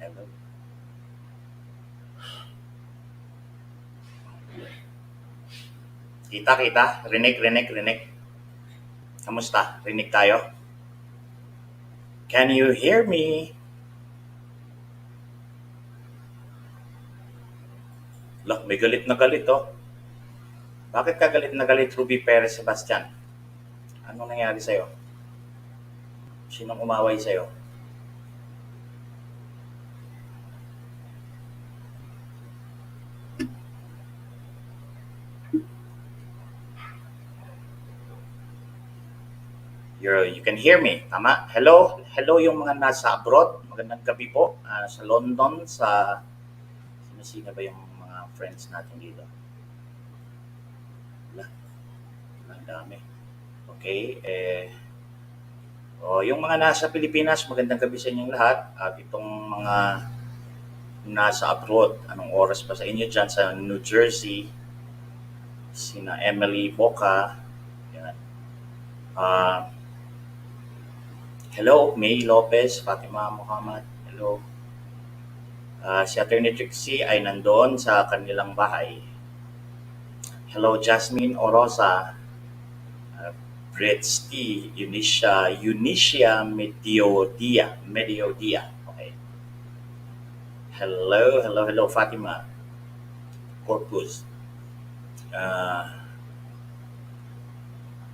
Hello. Kita, kita. Rinig, rinig, rinig. Kamusta? Rinig tayo? Can you hear me? Look, may galit na galit, oh. Bakit ka galit na galit, Ruby Perez Sebastian? Anong nangyari sa'yo? Sinong umaway sa'yo? You can hear me, tama? Hello? Hello yung mga nasa abroad. Magandang gabi po. Sa London, sa... Sino ba yung mga friends natin dito? Wala. Ang dami. Okay, yung mga nasa Pilipinas, magandang gabi sa inyong lahat. At itong mga nasa abroad, anong oras pa sa inyo dyan sa New Jersey? Sina Emily Boca. Yan. Ah, hello, May Lopez, Fatima Muhammad. Hello. Si Attorney Trixie ay nandoon sa kanilang bahay. Hello, Jasmine Orosa. Brits T. Eunicia Mediodia. Okay. Hello, hello, hello, Fatima. Corpus.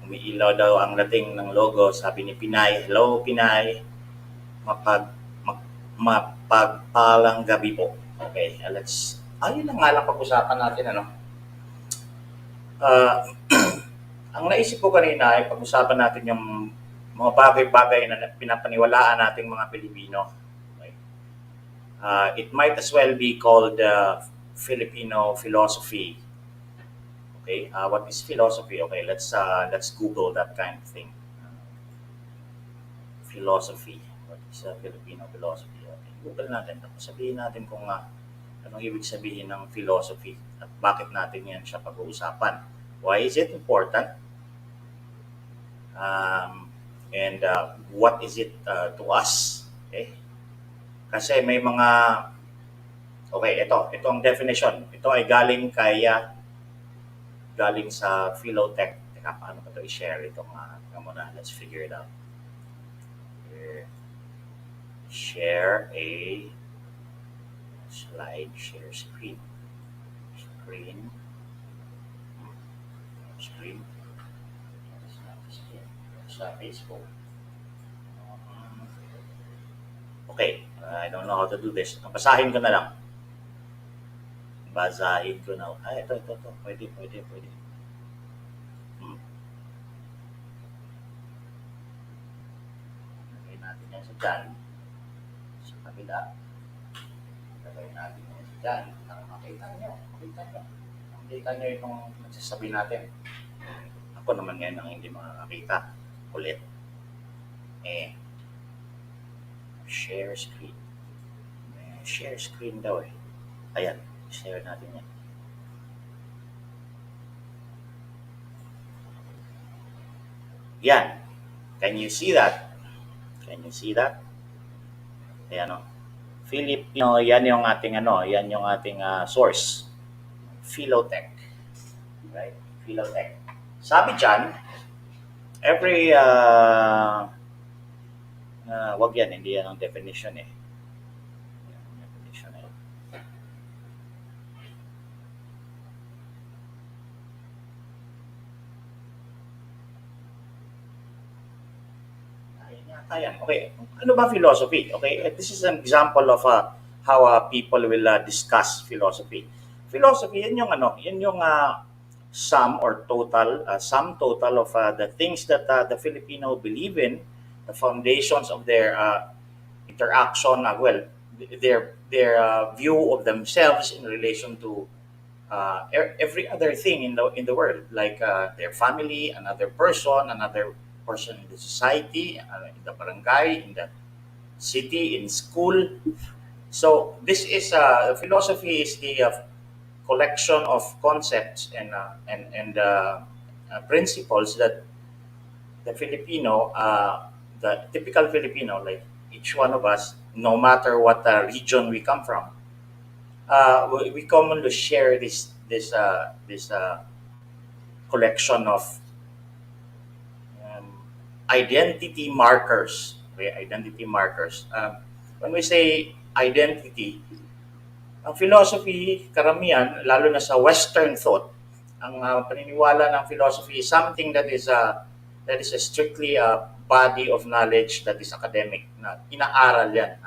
Umiilaw daw ang dating ng logo, sabi ni Pinay. Hello, Pinay. Mapagpalang gabi po. Okay, ayun na nga lang pag-usapan natin, ano. Ah, ang naisip ko kanina ay pag-usapan natin yung mga bagay-bagay na pinapaniwalaan nating mga Pilipino. Okay. It might as well be called Filipino philosophy. Okay, what is philosophy? Okay, let's Google that kind of thing. Philosophy. What is Filipino philosophy? Okay, Google natin. Tapos sabihin natin kung anong ibig sabihin ng philosophy at bakit natin yan siya pag-uusapan. Why is it important? And what is it to us? Okay? Kasi may mga... Okay, ito ang definition. Ito ay galing sa Philotech. Teka, paano ko ito i-share? Ito muna. Let's figure it out. Here. Share a slide. Share screen. Screen. Sa Facebook. Okay, I don't know how to do this. Basahin ko na lang. Basahin ko na. Ito. Pwede. Lagay natin yan sa dyan. Sa kabila. Lagay natin yan sa dyan. Para makita nyo. Makita nyo itong nagsasabi natin. Ako naman ngayon ang hindi makakakita. Ulit. Share screen. Share screen daw eh. Ayan. Share natin yan. Yan. Can you see that? Ayan o. Filipino, yan yung ating source. Philotech. Right? Philotech. Sabi dyan, every wag yan, hindi yan ang definition eh. Ayan, okay. Ano ba philosophy? Okay, this is an example of how people will discuss philosophy. Philosophy, yan yung sum total of the things that the Filipino believe in, the foundations of their interaction, their view of themselves in relation to every other thing in the world, like their family, another person in the society, in the barangay, in the city, in school. So this is philosophy is the collection of concepts and principles that the typical Filipino, like each one of us, no matter what region we come from, we commonly share this collection of um, identity markers. Okay, identity markers. When we say identity, ang philosophy, karamihan, lalo na sa Western thought, ang paniniwala ng philosophy is something that is a strictly a body of knowledge that is academic, na inaaral yan.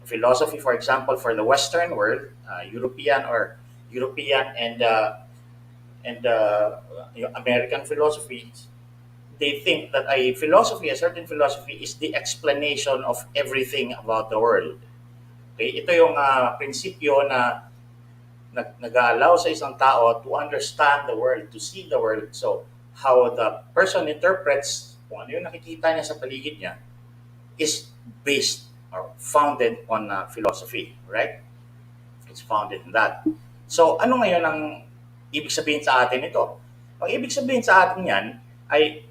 Philosophy, for example, for the Western world, European and American philosophy, they think that a certain philosophy, is the explanation of everything about the world. Okay, ito yung prinsipyo na nag-allow sa isang tao to understand the world, to see the world. So, how the person interprets kung ano yung nakikita niya sa paligid niya is based or founded on philosophy, right? It's founded in that. So, ano ngayon ang ibig sabihin sa atin ito? Ang ibig sabihin sa atin yan ay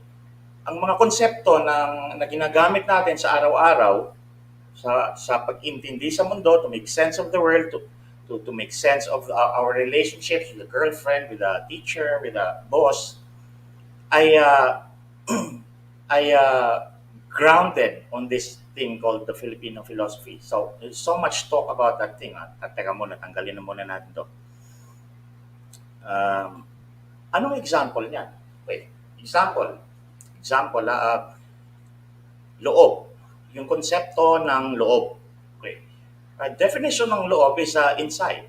ang mga konsepto na ginagamit natin sa araw-araw sa pag-intindi sa mundo, to make sense of the world, to make sense of our relationships with a girlfriend, with a teacher, with a boss, ay ay grounded on this thing called the Filipino philosophy. So, there's so much talk about that thing. Teka muna, tanggalin na muna natin to. Anong example niyan? Wait, example, loob. Yung konsepto ng loob. Okay. Definition ng loob is inside.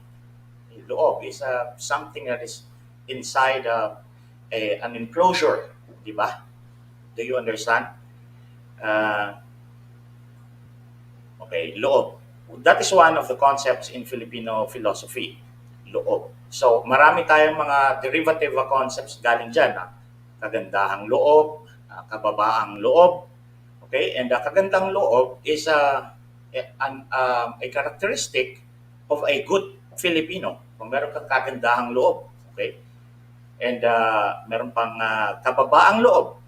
Loob is something that is inside an enclosure, di ba? Do you understand? Okay, loob. That is one of the concepts in Filipino philosophy, loob. So, marami tayong mga derivative concepts galing dyan. Kagandahang loob, kababaang loob. Okay, and kagandang loob is a characteristic of a good Filipino. Kung meron kang kagandahang loob, okay? And meron pang kababaang loob.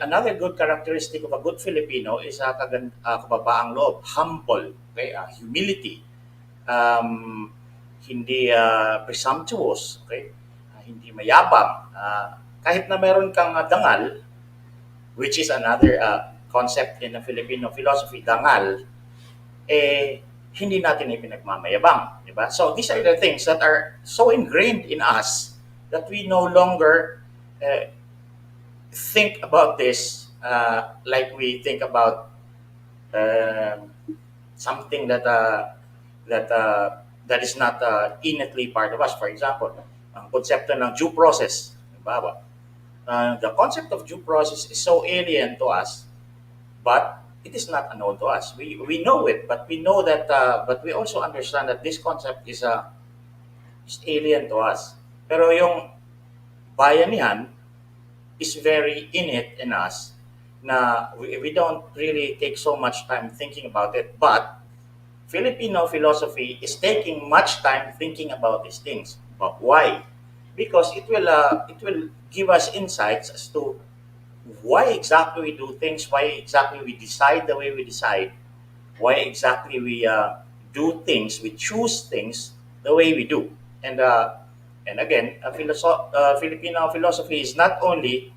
Another good characteristic of a good Filipino is kababaang loob, humble, okay? Humility, hindi presumptuous, okay? Hindi mayabang. Kahit na meron kang dangal, which is another concept in the Filipino philosophy, dangal, hindi natin ipinagmamayabang. Diba? So these are the things that are so ingrained in us that we no longer think about this like we think about something that is not innately part of us. For example, ang konsepto ng due process. Diba? The concept of due process is so alien to us, but it is not unknown to us. We know it, but we know that, but we also understand that this concept is alien to us. Pero yung bayanihan is very innate in us na we don't really take so much time thinking about it. But Filipino philosophy is taking much time thinking about these things. But why? Because it will give us insights as to why exactly we do things, why exactly we decide the way we decide, why exactly we do things, we choose things the way we do. And again, Filipino philosophy is not only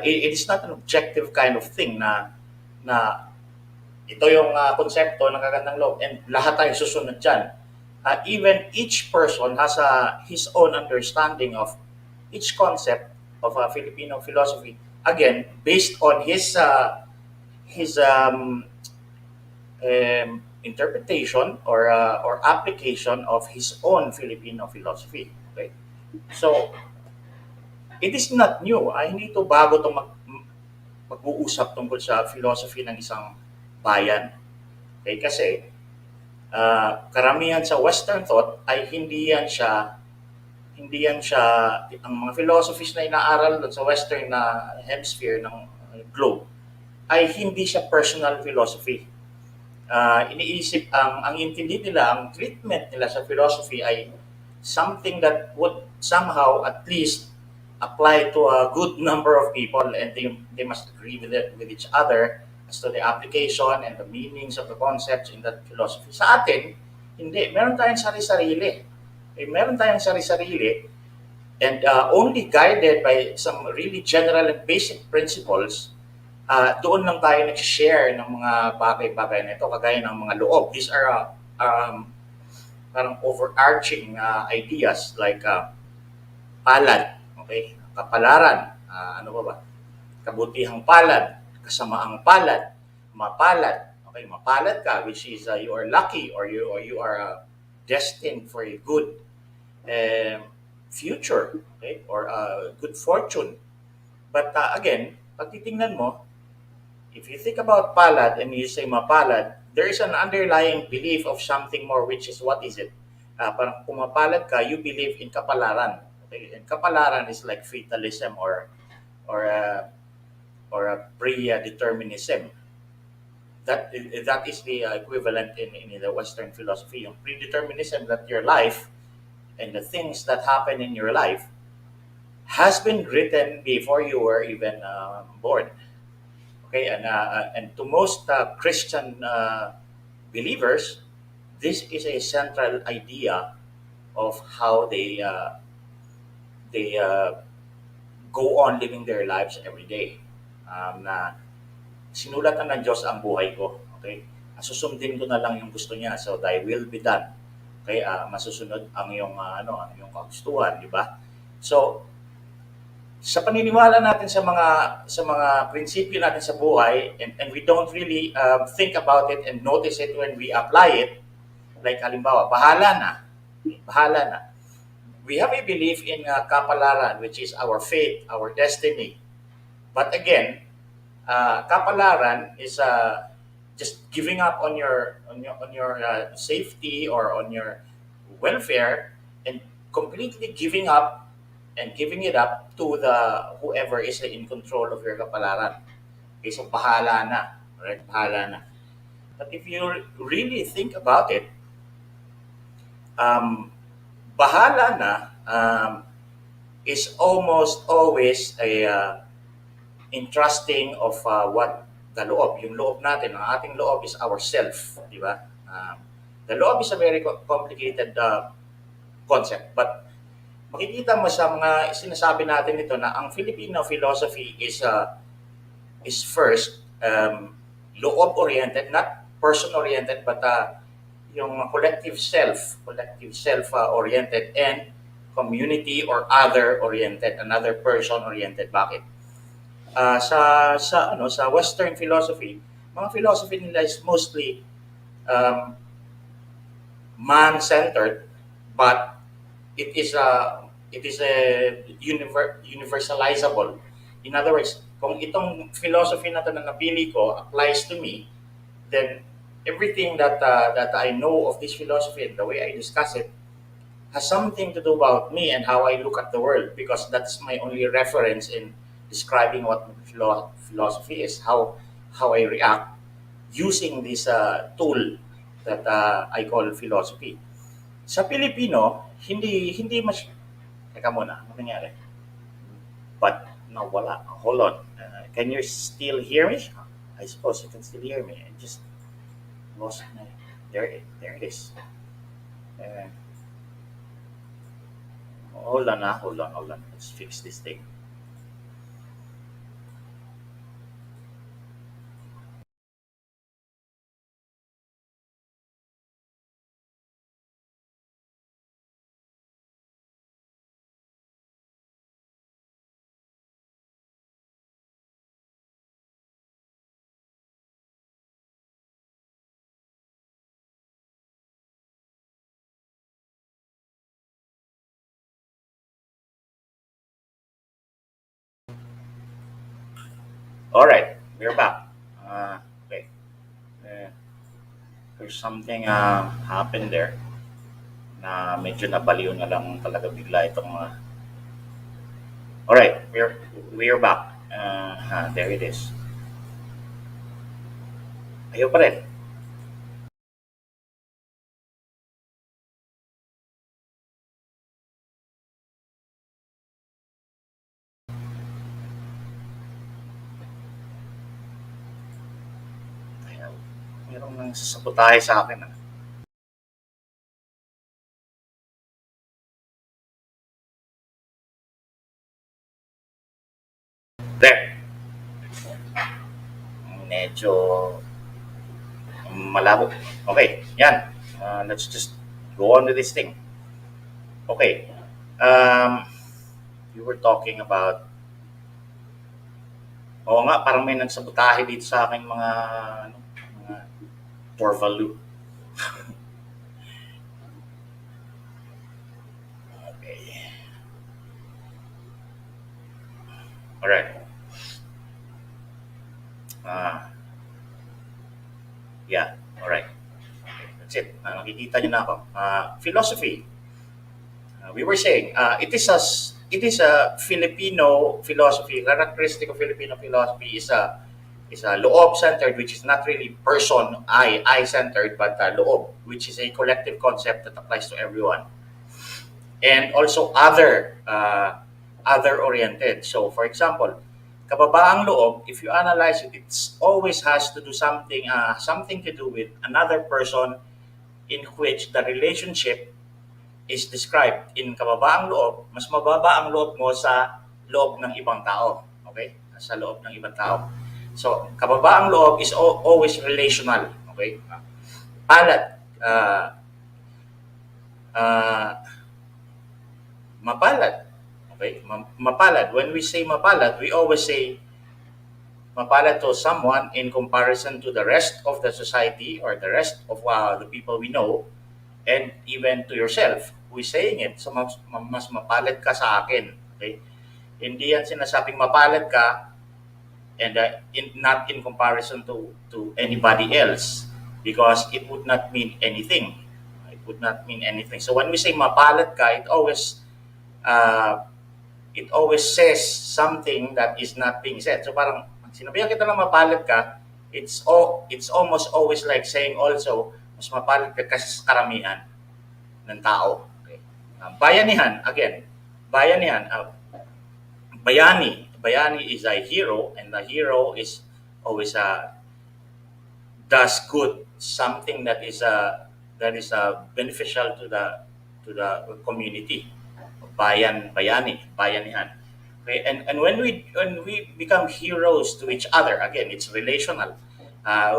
it is not an objective kind of thing na ito yung konsepto ng kagandang loob and lahat tayo susunod dyan. Even each person has his own understanding of each concept of Filipino philosophy. Again, based on his interpretation or application of his own Filipino philosophy. Okay? So, it is not new. Hindi ito bago itong mag-uusap tungkol sa philosophy ng isang bayan. Okay? Kasi, karamihan sa Western thought ay hindi yan siya ang mga philosophies na inaaral sa Western na hemisphere ng globe ay hindi siya personal philosophy. Iniisip ang intindi nila, ang treatment nila sa philosophy ay something that would somehow at least apply to a good number of people and they must agree with each other as to the application and the meanings of the concepts in that philosophy. Sa atin, hindi. Meron tayong sari-sarili. Meron tayong sari-sarili and only guided by some really general and basic principles, doon lang tayo nag-share ng mga bagay-bagay na ito, kagaya ng mga loob. These are parang overarching ideas like palad, okay? Kapalaran, ano ba ba? Kabutihang palad, kasamaang palad, mapalad. Okay, mapalad ka, which is you are lucky or you are destined for a good um, future, okay, or good fortune. But again, pag titingnan mo, if you think about palad and you say mapalad, there is an underlying belief of something more, which is what is it? Parang kung mapalad ka, you believe in kapalaran. Okay? And kapalaran is like fatalism or or a predeterminism. That is the equivalent in the Western philosophy. Yung predeterminism that your life and the things that happen in your life has been written before you were even born. Okay, and to most Christian believers, this is a central idea of how they go on living their lives every day. Na sinulatan ng Diyos ang buhay ko. Okay, susundin ko na lang yung gusto niya. So thy will be done. Okay, masusunod ang yung ang yung kagustuhan, di ba? So sa paniniwala natin sa mga prinsipyo natin sa buhay, and we don't really think about it and notice it when we apply it, like halimbawa bahala na, we have a belief in kapalaran, which is our fate, our destiny. But again, kapalaran is just giving up on your safety or on your welfare and completely giving up and giving it up to the whoever is in control of your kapalaran. Okay, so bahala na. Right? Bahala na. But if you really think about it, um, bahala na is almost always a entrusting of what the loob. Yung loob natin, ang ating loob is ourself. Di ba? The loob is a very complicated concept. But makikita mo sa mga sinasabi natin nito na ang Filipino philosophy is first loob-oriented, not person-oriented, but yung collective self oriented and community or other-oriented, another person-oriented. Bakit? Sa Western philosophy, mga philosophy nila is mostly um, man-centered, but it is a universalizable. In other words, kung itong philosophy na to na napili ko applies to me, then everything that I know of this philosophy and the way I discuss it has something to do about me and how I look at the world, because that's my only reference in describing what philosophy is, how I react using this tool that I call philosophy. Sa Pilipino, hindi mas teka muna, ano nangyari? But nawala. Hold on. Can you still hear me? I suppose you can still hear me. I just lost my there it is. Uh, hold on. Let's fix this thing. All right, we're back. Okay. Uh, there's something happened there na medyo nabaliw na lang talaga bigla itong all right, we're back. There it is. Ayaw pa rin. Merong nagsasabotahe sa akin. Ah. There. Medyo malabo. Okay, yan. Let's just go on with this thing. Okay. Um, you were talking about, oo nga, parang may nagsabotahe dito sa aking ano, mga Torvalu. Okay. Alright. Uh, yeah, alright. Okay, that's it. Nakikita niyo na ako. Philosophy. We were saying it is a Filipino philosophy. Characteristic of Filipino philosophy is a loob centered, which is not really person I centered, but loob, which is a collective concept that applies to everyone, and also other oriented. So, for example, kababaang loob, if you analyze it, it's always has to do something to do with another person in which the relationship is described in kababaang loob, mas mababa ang loob mo sa loob ng ibang tao. Okay? Sa loob ng ibang tao. So, kababaang loob is always relational. Okay? Palad. Uh, mapalad. Okay? Mapalad. When we say mapalad, we always say mapalad to someone in comparison to the rest of the society or the rest of the people we know, and even to yourself who is saying it. So, mas mapalad ka sa akin. Okay? Hindi yan sinasabing mapalad ka and not in comparison to anybody else, because it would not mean anything. It would not mean anything. So when we say mapalad ka, uh, it always says something that is not being said. So parang sinabihan kita ng mapalad ka, it's almost always like saying also mas mapalad ka kasi sa karamihan ng tao. Okay. Bayanihan, again, bayanihan, bayani is a hero, and the hero is always does good, something that is beneficial to the community. Bayanihan. Okay, and when we become heroes to each other, again, it's relational.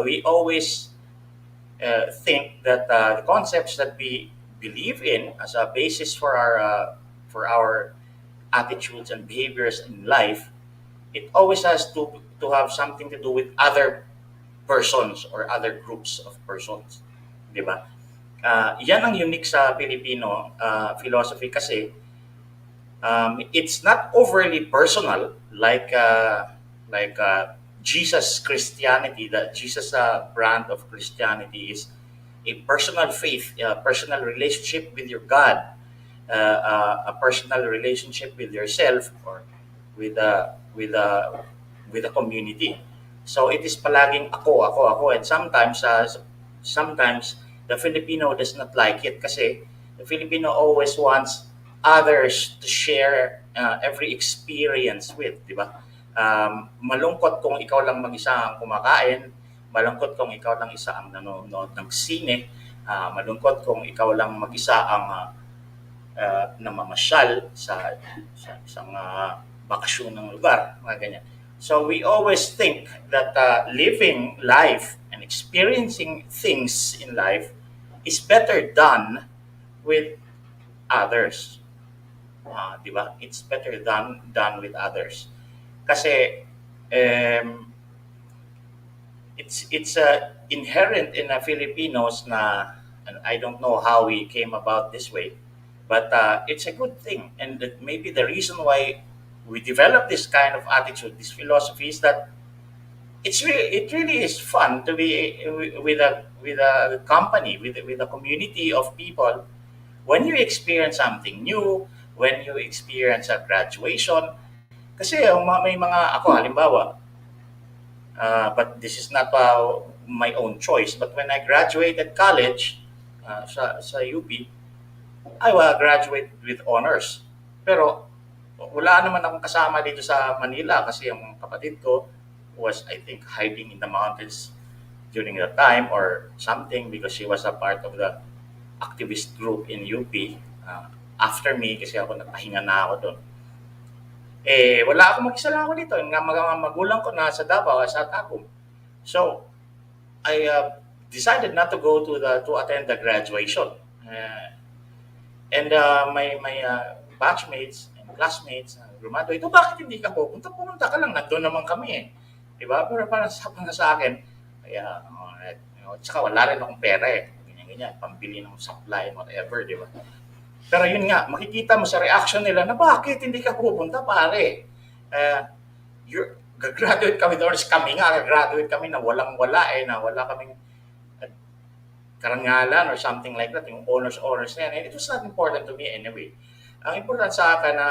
We always think that the concepts that we believe in as a basis for our attitudes and behaviors in life, it always has to have something to do with other persons or other groups of persons, di ba? Yan ang unique sa Filipino philosophy kasi it's not overly personal like Jesus Christianity. That Jesus brand of Christianity is a personal faith, a personal relationship with your God, a personal relationship with yourself or with a with a with a community. So it is palaging ako, and sometimes the Filipino does not like it kasi the Filipino always wants others to share every experience with, di ba? Malungkot kung ikaw lang mag-isa ang kumakain, malungkot kung ikaw lang isa ang nanonood ng sine, malungkot kung ikaw lang mag-isa ang namamasyal sa isang bakasyon ng lugar, mga ganyan. So we always think that living life and experiencing things in life is better done with others. Di ba? It's better done with others. Kasi it's inherent in Filipinos na, and I don't know how we came about this way, but it's a good thing, and that maybe the reason why we develop this kind of attitude, this philosophy, is that it really is fun to be with a company, with a community of people when you experience something new, when you experience a graduation. Kasi may mga ako halimbawa, but this is not my own choice, but when I graduated college sa UP, I will graduate with honors. Pero wala naman akong kasama dito sa Manila kasi yung kapatid ko was, I think, hiding in the mountains during that time or something because she was a part of the activist group in UP. After me, kasi ako nagpahinga na ako doon. Wala akong mag-isa lang ako dito. Yung mga magulang ko nasa Davao, sa Tacum. So, I decided not to go to attend the graduation. My batchmates and classmates graduate, bakit hindi ka pupunta? Pumunta ka lang, nandun naman kami eh. Di ba? Pero parang sabi nga sa akin, kaya, tsaka wala rin akong pera eh. Ganyan, pambili ng supply, whatever, di ba? Pero yun nga, makikita mo sa reaction nila na bakit hindi ka pupunta, pare? Gagraduate kami doon, kami nga, gagraduate kami na walang-wala eh, na wala kaming karangalan or something like that, yung honors na yan. And it was not important to me anyway. Ang important sa akin na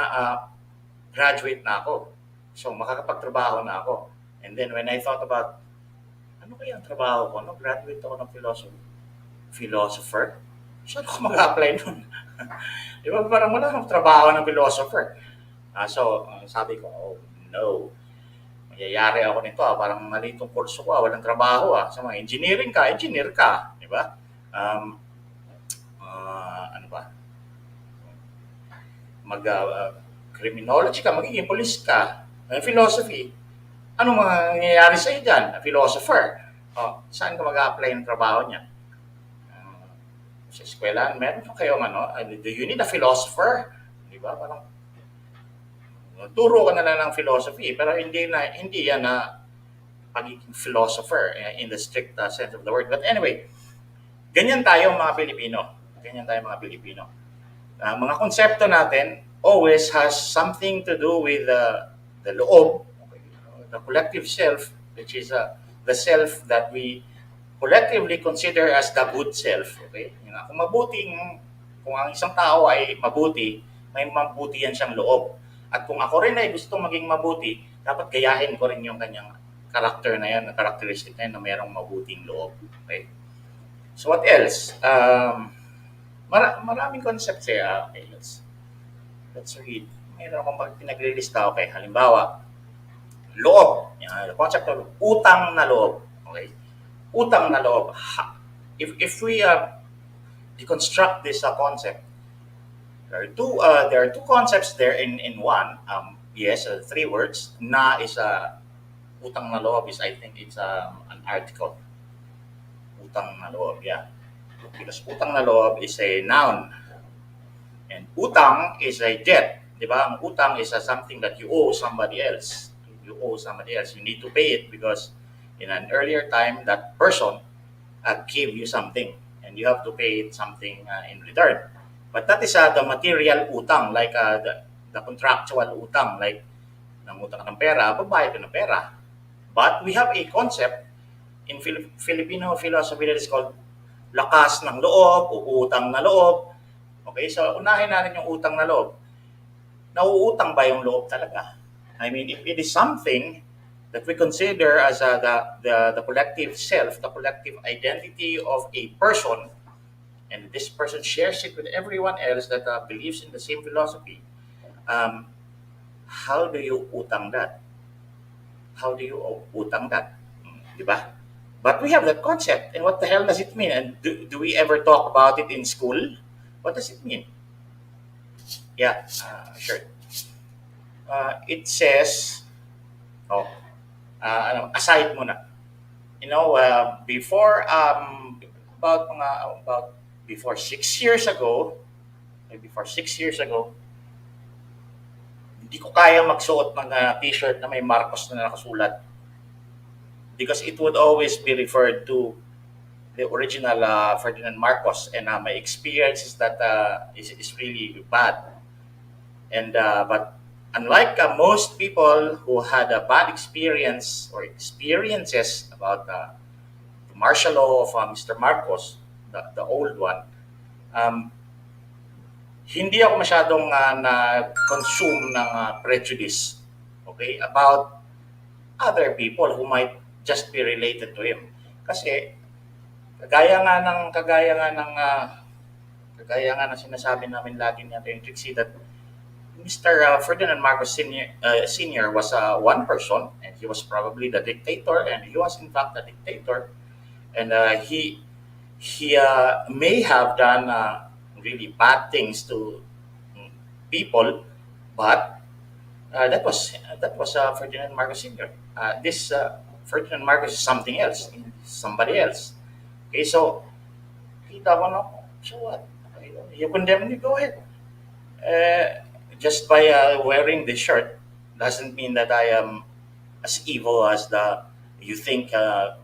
graduate na ako. So, makakapagtrabaho na ako. And then when I thought about, ano kaya ang trabaho ko? Graduate ako ng philosopher? Saan ako mag-apply nun? Di ba? Parang wala akong trabaho ng philosopher. Sabi ko, oh no. Mayayari ako nito. Parang mali itong kurso ko. Walang trabaho. So, engineering ka, engineer ka. Di ba? Ano ba? Criminology ka, magiging police ka. Philosophy. Ano mangyayari sa iyo dyan? Philosopher. Saan ka mag-apply ng trabaho niya? Sa eskwela, meron pa kayong do you need a philosopher? Di ba? Parang turo ka na lang ng philosophy, pero hindi yan na pagiging philosopher in the strict sense of the word. But anyway, ganyan tayo mga Pilipino. Mga konsepto natin always has something to do with the loob, the collective self, which is the self that we collectively consider as the good self. Okay? Kung ang isang tao ay mabuti, may mabuti yan siyang loob. At kung ako rin ay gusto maging mabuti, dapat gayahin ko rin yung kanyang character na yan, characteristic na yan na mayroong mabuting loob. Okay? So what else? Maraming concepts eh. Okay, let's read. Mayroon akong pinaglilista. Okay, halimbawa, loob. Yan, the concept of utang na loob. Okay? Utang na loob. If we deconstruct this concept, there are two concepts there in one. Yes, three words. Na is utang na loob is, I think it's an article. Utang na loob, yeah. Because utang na loob is a noun. And utang is a debt. Di ba? Ang utang is something that you owe somebody else. You need to pay it because in an earlier time, that person gave you something. And you have to pay it something in return. But that is the material utang, like the contractual utang, like nangutang ng pera, babayad ka ng pera. But we have a concept in Filipino philosophy that is called lakas ng loob o utang na loob. Okay, so unahin natin yung utang na loob. Nauutang ba yung loob talaga? I mean, if it is something that we consider as the collective self, the collective identity of a person, and this person shares it with everyone else that believes in the same philosophy, how do you utang that? How do you utang that? Diba? But we have that concept, and what the hell does it mean? And do we ever talk about it in school? What does it mean? Yeah, sure. It says, aside muna. Before before 6 years ago, hindi ko kaya magsuot ng t-shirt na may Marcos na nakasulat. Because it would always be referred to the original Ferdinand Marcos, and my experience is that is really bad. And but unlike most people who had a bad experience or experiences about the martial law of Mr. Marcos, the old one, hindi ako masyadong na-consume ng prejudice, okay, about other people who might just be related to him. Kasi kagaya nga ng sinasabi namin lagi natin yung Trixie, that Mr. Ferdinand Marcos Sr. was one person, and he was probably the dictator, and he was in fact the dictator. and he may have done really bad things to people, but that was Ferdinand Marcos Sr. This Ferdinand Marcos is something else, somebody else. Okay, so kita ko no, so what? Okay, you condemn me, go ahead. Uh, just by wearing this shirt doesn't mean that I am as evil as the you think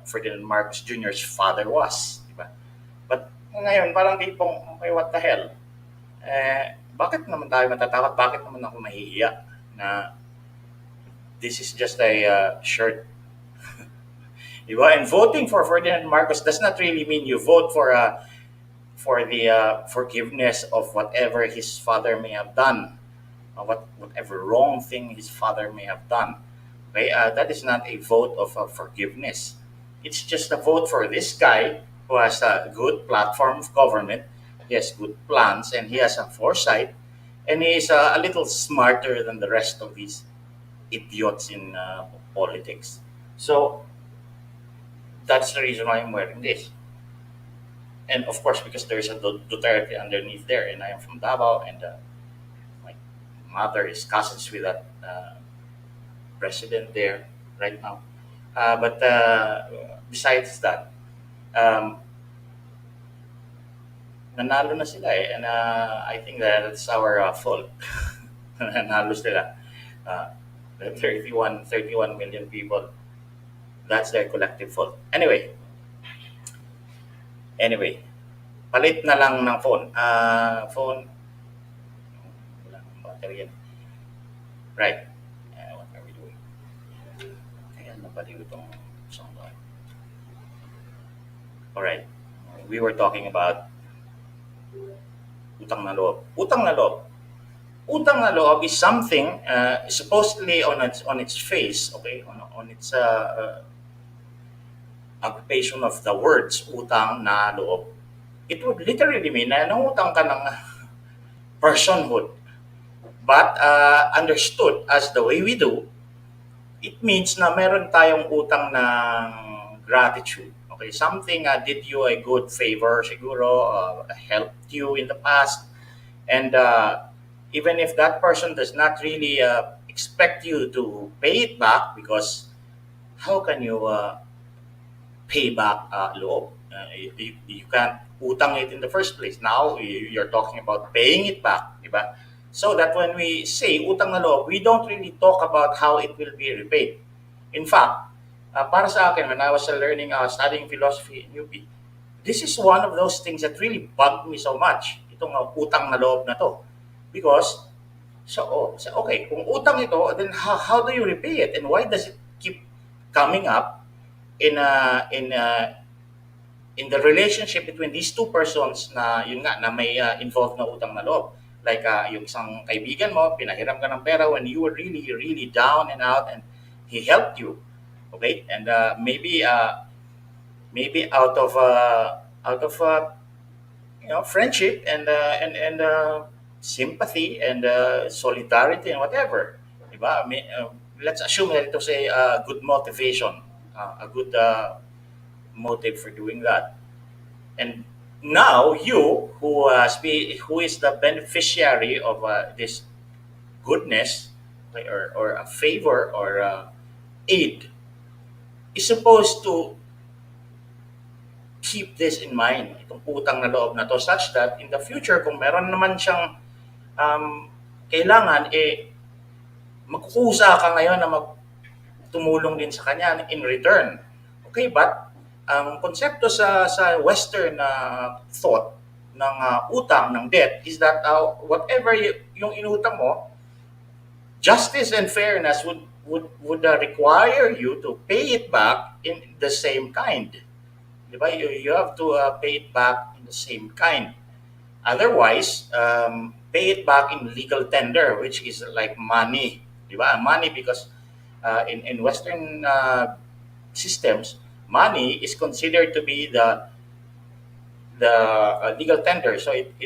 Ferdinand Marcos Jr.'s father was, di ba? But ngayon, parang tipong, okay, what the hell? Bakit naman tayo matatakot? Bakit naman ako mahihiya na this is just a shirt? Diba? And voting for Ferdinand Marcos does not really mean you vote for the forgiveness of whatever his father may have done, whatever wrong thing his father may have done. Okay, that is not a vote of forgiveness. It's just a vote for this guy who has a good platform of government. He has good plans and he has a foresight, and he is a little smarter than the rest of these idiots in politics. So that's the reason why I'm wearing this. And of course, because there's a Duterte underneath there, and I am from Davao, and my mother is cousins with that president there right now. But besides that, um, nanalo na sila eh, and I think that's our fault. Nanalo sila. Uh, the 31 million people, that's their collective fault. Anyway, palit na lang ng phone. Phone, wala nang battery yan. Right. What are we doing? Kaya nabaliw itong soundbar. Alright. We were talking about utang na loob. Utang na loob is something supposedly on its face, okay, on its occupation of the words utang na loob. It would literally mean na nangutang ka ng personhood. But understood as the way we do, it means na meron tayong utang ng gratitude. Okay, something did you a good favor, siguro, helped you in the past, and even if that person does not really expect you to pay it back, because how can you pay back loob? You can't utang it in the first place. Now you're talking about paying it back, di ba? So that when we say utang na loob, we don't really talk about how it will be repaid. In fact, para sa akin, when I was studying philosophy in UP, this is one of those things that really bugged me so much. Itong utang na loob na to. Because, okay, kung utang ito, then how do you repay it? And why does it keep coming up in the relationship between these two persons na yun nga na may involved na utang na loob, like yung isang kaibigan mo, pinahiram ka ng pera when you were really really down and out, and he helped you, okay, and maybe out of friendship and sympathy and solidarity and whatever, diba? Let's assume that it was a good motivation, a good motive for doing that. And now you, who is the beneficiary of this goodness, okay, or a favor or aid, is supposed to keep this in mind, itong utang na loob na to, such that in the future, kung meron naman siyang kailangan, magkukusa ka ngayon na tumulong din sa kanya in return. Okay, but ang konsepto sa Western thought ng utang, ng debt, is that whatever yung inutang mo, justice and fairness would require you to pay it back in the same kind. Diba? You have to pay it back in the same kind. Otherwise, pay it back in legal tender, which is like money. Diba? Money, because in Western systems, money is considered to be the legal tender. So it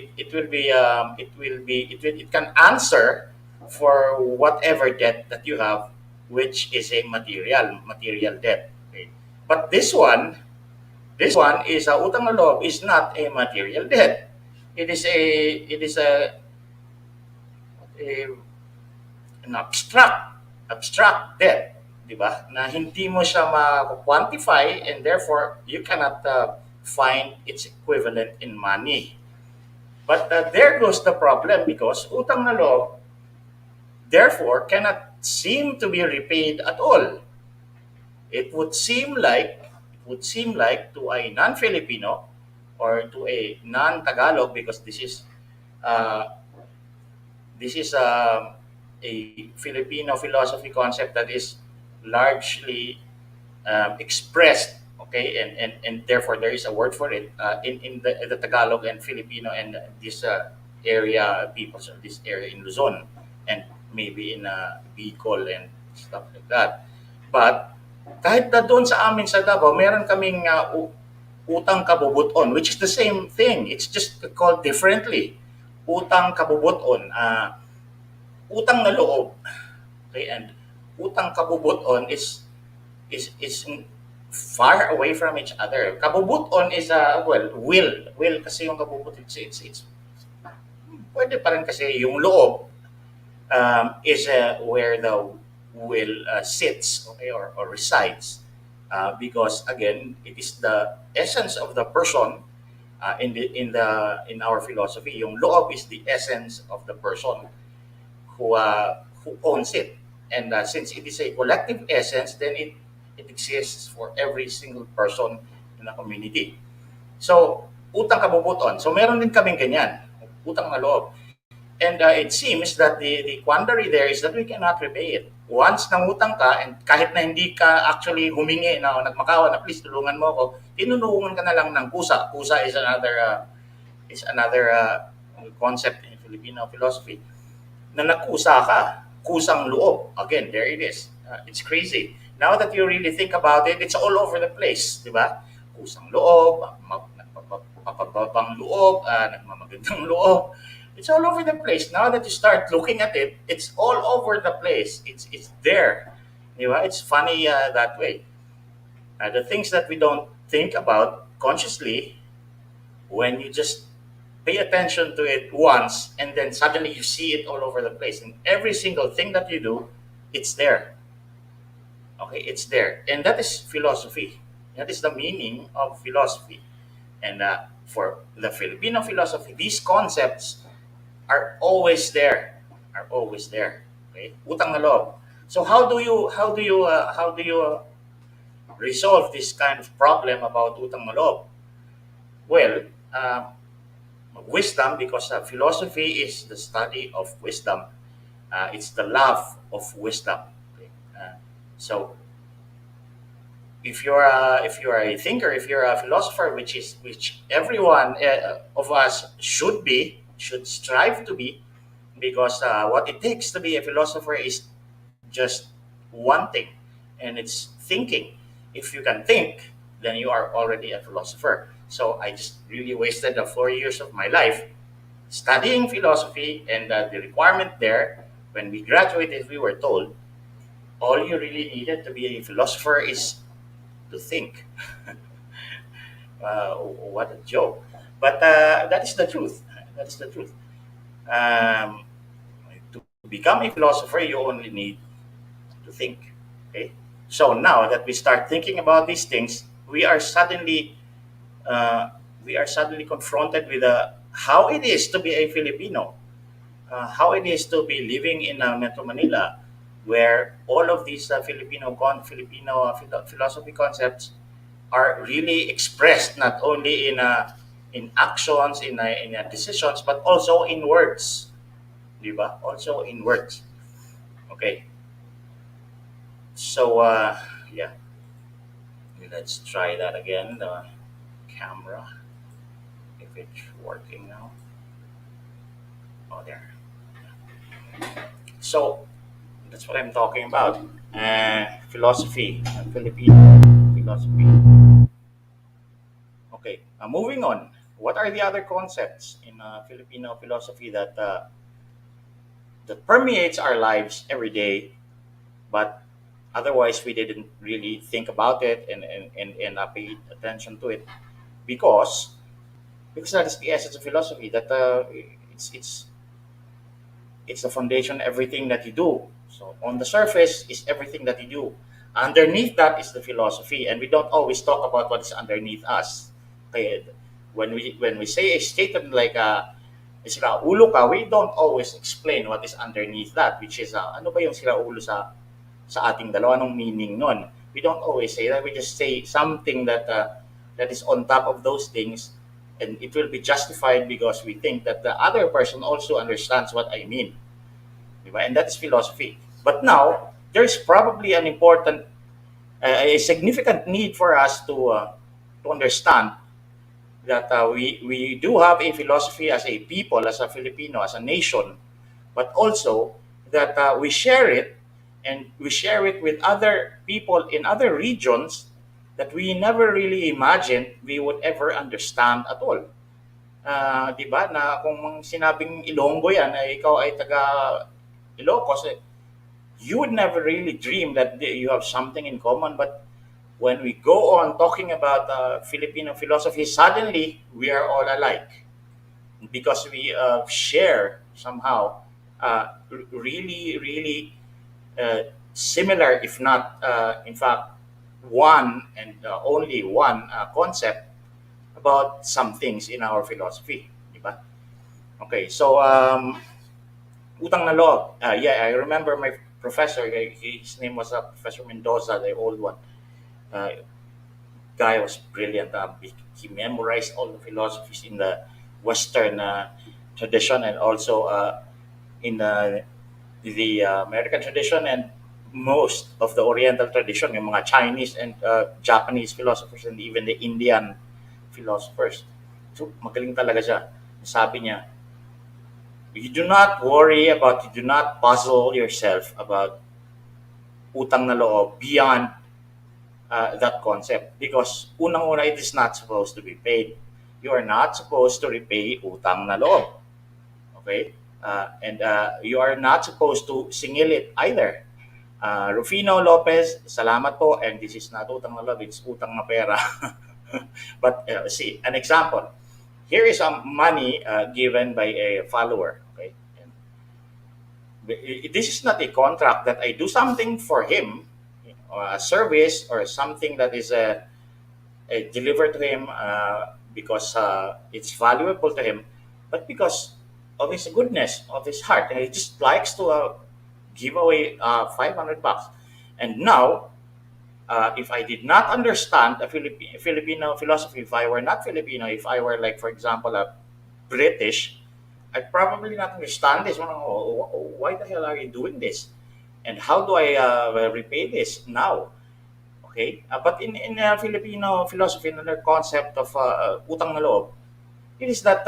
can answer for whatever debt that you have, which is a material debt. Okay? But this one, This one is utang na loob is not a material debt. It is a an abstract debt, di ba? Na hindi mo siya ma-quantify and therefore you cannot find its equivalent in money. But there goes the problem because utang na loob therefore cannot seem to be repaid at all. It would seem like to a non-Filipino or to a non-Tagalog because uh, this is a Filipino philosophy concept that is largely expressed, okay, and therefore there is a word for it in the Tagalog and Filipino and this area people, so this area in Luzon and maybe in Bicol and stuff like that. But kahit na doon sa amin sa Davao, meron kaming utang kabubuton, which is the same thing. It's just called differently. Utang kabubuton, utang na loob, okay, and utang kabubuton is far away from each other. Kabubuton is will kasi yung kabubuton it's pwede pa rin kasi yung loob is where the will sits, okay, or resides, because again it is the essence of the person. In our philosophy, yung loob is the essence of the person who owns it. And since it is a collective essence, then it exists for every single person in the community. So, utang kabubuton. So, meron din kaming ganyan, utang na loob. And it seems that the quandary there is that we cannot repay it. Once nangutang ka, and kahit na hindi ka actually humingi na nagmakawa na please tulungan mo ako, tinulungan ka na lang ng kusa. Kusa is another concept in Filipino philosophy na nakusa ka, kusang loob. Again, there it is. It's crazy. Now that you really think about it, it's all over the place, di ba? Kusang loob, nagpapababang loob, nagmamagandang loob. It's all over the place. Now that you start looking at it, it's all over the place. It's there. Di ba? It's funny that way. The things that we don't think about consciously, when you just pay attention to it once and then suddenly you see it all over the place and every single thing that you do, it's there, okay, it's there, and that is philosophy. That is the meaning of philosophy. And for the Filipino philosophy, these concepts are always there, okay, utang na loob. So how do you resolve this kind of problem about utang na loob? Well, wisdom, because philosophy is the study of wisdom. It's the love of wisdom. Okay? So if you're a thinker, if you're a philosopher, which everyone of us should strive to be, because what it takes to be a philosopher is just one thing, and it's thinking. If you can think, then you are already a philosopher. So I just really wasted the 4 years of my life studying philosophy, and the requirement there, when we graduated, we were told all you really needed to be a philosopher is to think. What a joke! But that is the truth. That is the truth. Um, to become a philosopher, you only need to think. Okay. So now that we start thinking about these things, uh, we are suddenly confronted with how it is to be a Filipino, how it is to be living in Metro Manila, where all of these Filipino philosophy concepts are really expressed not only in actions, in decisions, but also in words, di ba? Also in words. Okay. So yeah, let's try that again. The camera, if it's working now. Oh, there. So that's what I'm talking about. Philosophy, Filipino philosophy. Okay, moving on. What are the other concepts in Filipino philosophy that permeates our lives every day, but Otherwise, we didn't really think about it and pay attention to it because because that is the essence of philosophy. That it's it's the foundation of everything that you do. So on the surface is everything that you do. Underneath that is the philosophy, and we don't always talk about what is underneath us. Okay, when we say a statement like sira ulo ka, we don't always explain what is underneath that, which is ano ba yung sira ulo sa ating dalawa, anong meaning nun. We don't always say that. We just say something that is on top of those things, and it will be justified because we think that the other person also understands what I mean. Diba? And that is philosophy. But now, there's probably an important, a significant need for us to understand that we do have a philosophy as a people, as a Filipino, as a nation, but also that we share it, and we share it with other people in other regions that we never really imagined we would ever understand at all. 'Di ba, na kung sinabing Ilonggo 'yan, ay ikaw ay taga Ilocos, you would never really dream that you have something in common. But when we go on talking about Filipino philosophy, suddenly we are all alike because we share somehow really, really similar, if not, in fact, one and only one concept about some things in our philosophy. Diba? Okay, so utang na loob. Yeah, I remember my professor. His name was Professor Mendoza, the old one. Uh, Guy was brilliant. He memorized all the philosophies in the Western tradition, and also in the American tradition, and most of the Oriental tradition, yung mga Chinese and Japanese philosophers, and even the Indian philosophers. So, magaling talaga siya. Sabi niya, you do not puzzle yourself about utang na loob beyond that concept, because unang-una, it is not supposed to be paid. You are not supposed to repay utang na loob. Okay? And you are not supposed to singil it either. Rufino Lopez, salamat po, and this is not utang na loob, it's utang na pera. But see, an example. Here is some money given by a follower. Okay? And this is not a contract that I do something for him, a service or something that is delivered to him because it's valuable to him, but because of his goodness, of his heart. And he just likes to give away $500. And now, if I did not understand a Filipino philosophy, if I were not Filipino, if I were, like, for example, a British, I'd probably not understand this. Why the hell are you doing this? And how do I repay this now? Okay, but in Filipino philosophy, another concept of utang na loob, it is that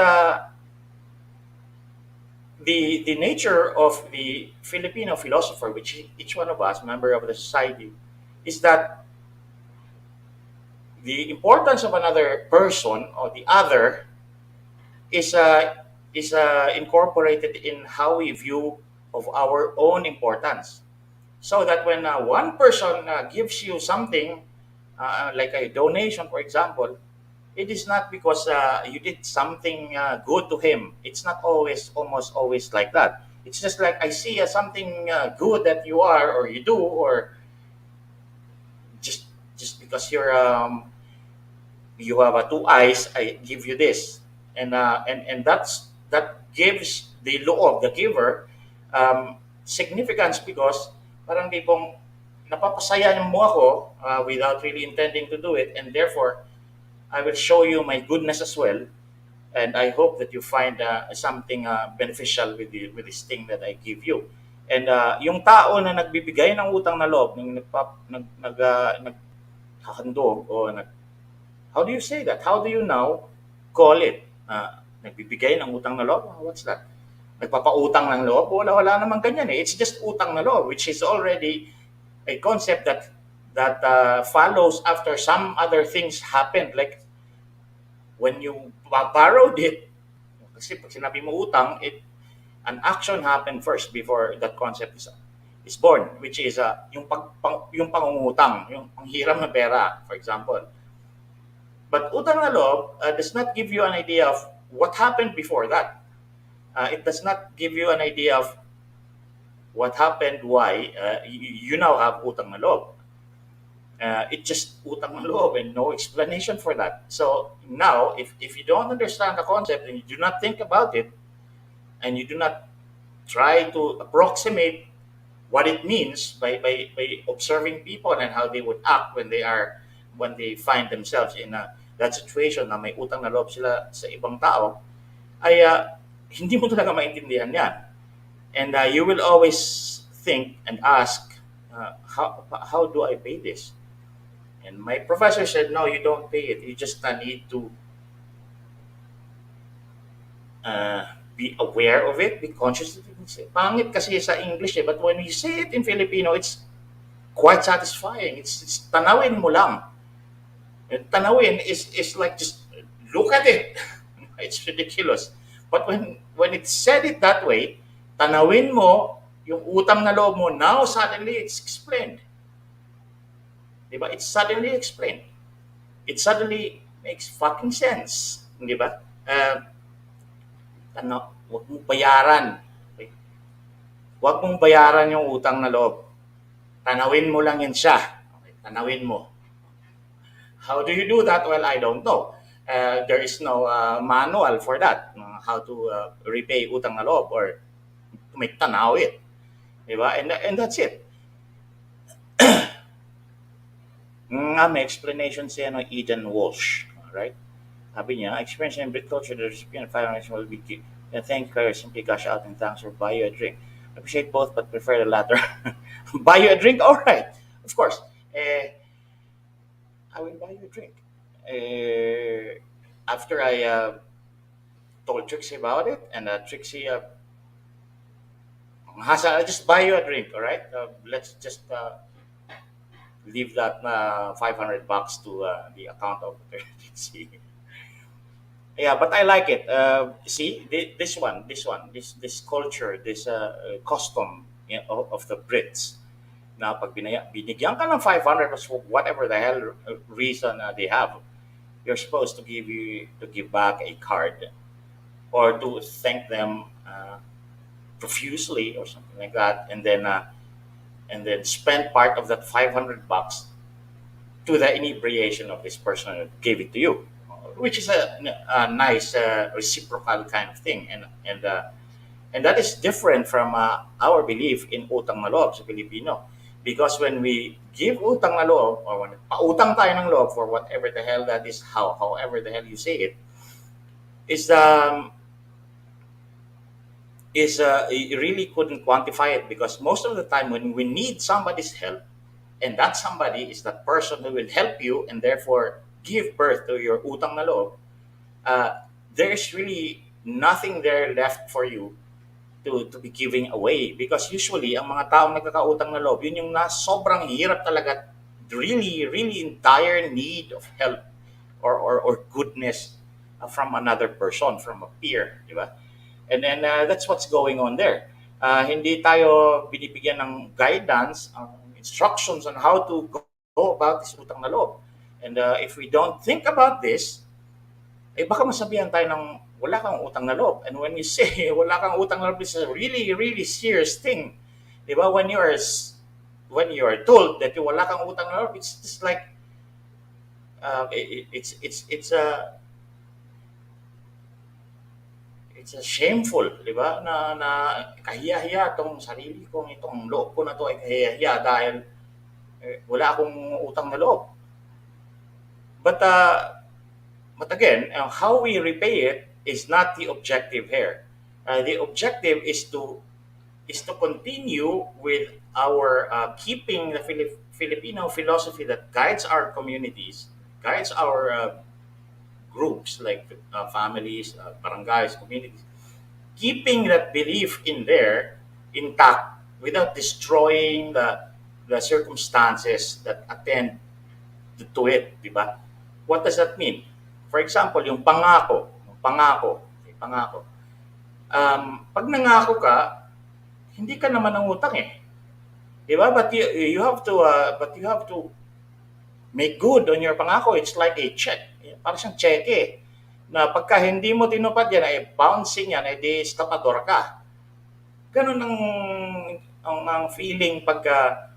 the nature of the Filipino philosopher, which each one of us, member of the society, is that the importance of another person or the other is incorporated in how we view of our own importance. So that when one person gives you something, like a donation, for example, it is not because you did something good to him. It's not almost always like that. It's just like I see something good that you are or you do, or just because you have two eyes, I give you this, and that gives the law of the giver significance, because parang tipong napapasaya mo ako without really intending to do it, and therefore I will show you my goodness as well, and I hope that you find something beneficial with this thing that I give you. And yung tao na nagbibigay ng utang na loob, yung naghahandog o how do you say that? How do you now call it? Nagbibigay ng utang na loob? What's that? Nagpapautang ng loob? Wala naman ganyan eh. It's just utang na loob, which is already a concept that follows after some other things happened. Like when you borrowed it, kasi pag sinabi mo utang, an action happened first before that concept is is born, which is yung pangungutang, yung panghiram ng pera, for example. But utang na loob does not give you an idea of what happened before that. It does not give you an idea of what happened, why you now have utang na loob. It just utang na loob and no explanation for that. So now, if you don't understand the concept and you do not think about it, and you do not try to approximate what it means by observing people and how they would act when they find themselves in that situation na may utang na loob sila sa ibang tao, ay hindi mo talaga maintindihan yan. And you will always think and ask, how do I pay this? And my professor said, no, you don't pay it. You just need to be aware of it, be conscious of it. Pangit kasi sa English but when you say it in Filipino, it's quite satisfying. It's tanawin mo lang. And tanawin is like just look at it. It's ridiculous. But when it's said it that way, tanawin mo yung utang na loob mo, now suddenly it's explained. Diba? It's suddenly explained. It suddenly makes fucking sense. Diba? Huwag mong bayaran. Okay? Huwag mong bayaran yung utang na loob. Tanawin mo lang yan siya. Okay? Tanawin mo. How do you do that? Well, I don't know. There is no manual for that. How to repay utang na loob or to make tanawin. Diba? And that's it. May explanation siya no Eden Walsh. Right? Sabi niya, experience in Brit culture, the recipient of 500 will be key. And thank you, simply cash out and thanks or buy you a drink. Appreciate both, but prefer the latter. Buy you a drink? All right. Of course. I will buy you a drink. After I told Trixie about it, and Trixie, Hasa, I'll just buy you a drink, all right? Let's just leave that $500 to the account of Trixie. Yeah, but I like it. See, this culture, this custom of the Brits. Na pag binigyan ka ng 500 or whatever the hell reason they have, you're supposed to give back a card or to thank them profusely or something like that, and then spend part of that $500 to the inebriation of this person who gave it to you, which is a nice reciprocal kind of thing, and that is different from our belief in utang na loob sa Filipino. Because when we give utang na loob, or when pautang tayo ng loob for whatever the hell that is, however the hell you say it, you really couldn't quantify it, because most of the time when we need somebody's help, and that somebody is that person who will help you and therefore give birth to your utang na loob, there's really nothing there left for you to be giving away, because usually ang mga taong nagkakautang na loob, yun yung sobrang hirap talaga, really in dire need of help or goodness from another person, from a peer, di ba? And then that's what's going on there. Hindi tayo binibigyan ng guidance, instructions on how to go about this utang na loob. And if we don't think about this, baka masabihan tayo ng wala kang utang na loob. And when you say wala kang utang na loob, it's a really serious thing. Diba? When you are told that wala kang utang na loob, it's just like it's a shameful, diba? Na kahiya-hiya tong sarili ko, itong loob ko na to ay kahiya-hiya dahil wala akong utang na loob. But again, how we repay it is not the objective here. The objective is to continue with our keeping the Filipino philosophy that guides our communities, guides our groups like families, barangays, communities, keeping that belief in there intact without destroying the circumstances that attend to it, di ba? What does that mean? For example, yung pangako. Pag nangako ka, hindi ka naman nangutang eh. Diba? But you have to make good on your pangako. It's like a check. Parang siyang cheque. Na pagka hindi mo tinupad yan, ay bouncing yan, ay di estapador ka. Ganun ang feeling pagka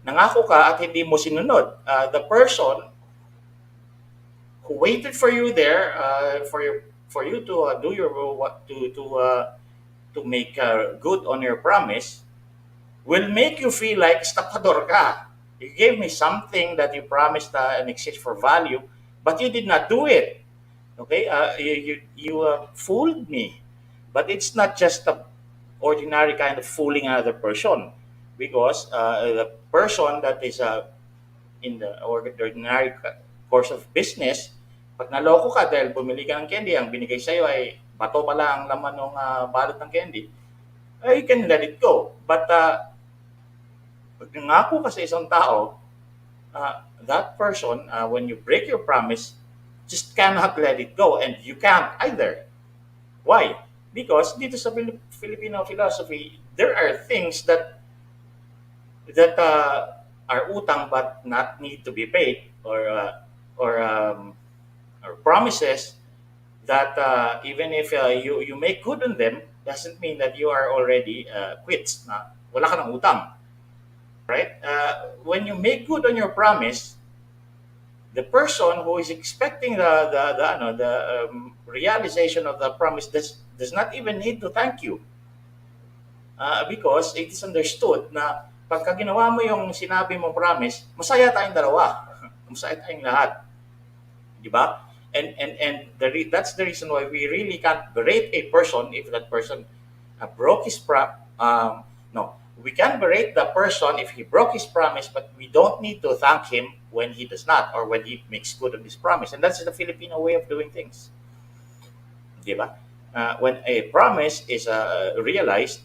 nangako ka at hindi mo sinunod. The person who waited for you there, for you to do your what to make good on your promise, will make you feel like estapador ka. You gave me something that you promised in exchange for value, but you did not do it. Okay, you fooled me, but it's not just a ordinary kind of fooling another person, because the person that is in the ordinary course of business, pag naloko ka dahil bumili ka ng candy, ang binigay sa'yo ay bato pala ang laman ng balot ng candy, you can let it go. But pag nangako ka sa isang tao, that person, when you break your promise, just cannot let it go, and you can't either. Why? Because dito sa Filipino philosophy, there are things that are utang but not need to be paid, or or promises that even if you make good on them, doesn't mean that you are already quits. Na wala ka ng utang, right? When you make good on your promise, the person who is expecting the realization of the promise does not even need to thank you, because it is understood na pagka ginawa mo yung sinabi mong promise, masaya tayong dalawa. Masaya tayong lahat. Di ba? That's the reason why we really can't berate a person if that person broke his no, we can berate the person if he broke his promise, but we don't need to thank him when he does not, or when he makes good on his promise. And that's the Filipino way of doing things. Di ba? When a promise is realized,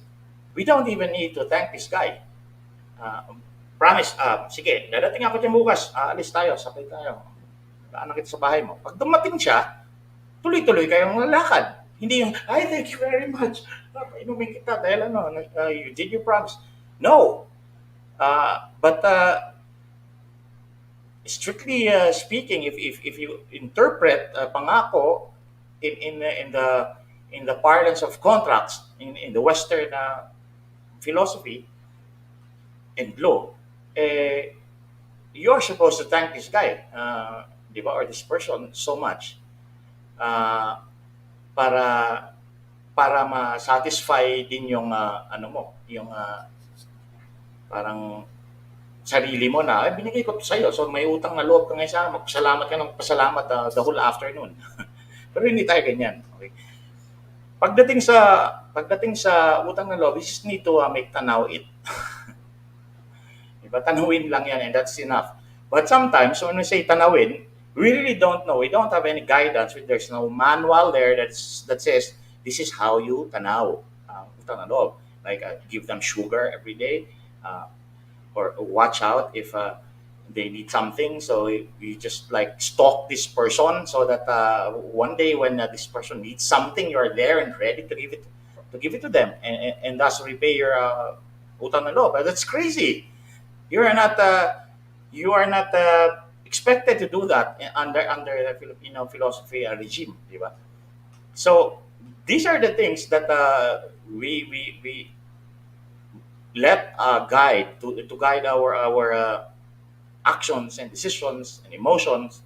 we don't even need to thank this guy. Promise, sige, dadating ako dyan bukas, alis tayo, sabay tayo. Daanan kita sa bahay mo. Pag dumating siya, tuloy-tuloy kayong lalakad. Hindi yung, ay, thank you very much. Painumin kita dahil you did your promise. No. But strictly speaking, if you interpret pangako in the parlance of contracts in the Western philosophy and law, you're supposed to thank this guy, di ba, or this person so much, uh, para para ma-satisfy din yung ano mo, yung parang sarili mo na, ay, binigay ko to sa'yo, so may utang na loob ka ngayon sa akin, magpasalamat ka ng pasalamat the whole afternoon. Pero hindi tayo ganyan. Okay? Pagdating sa utang na loob, we just need to make tanaw it. Diba? Tanawin lang yan, and that's enough. But sometimes, when we say tanawin, we really don't know. We don't have any guidance. There's no manual there that says, this is how you tanaw. Utang na loob. Like, give them sugar every day, or watch out if they need something. So you just like stalk this person so that one day when this person needs something, you're there and ready to give it to them, and thus repay your utang na loob. That's crazy. You are not expected to do that under the Filipino philosophy regime, di ba? So these are the things that we let guide to guide our actions and decisions and emotions,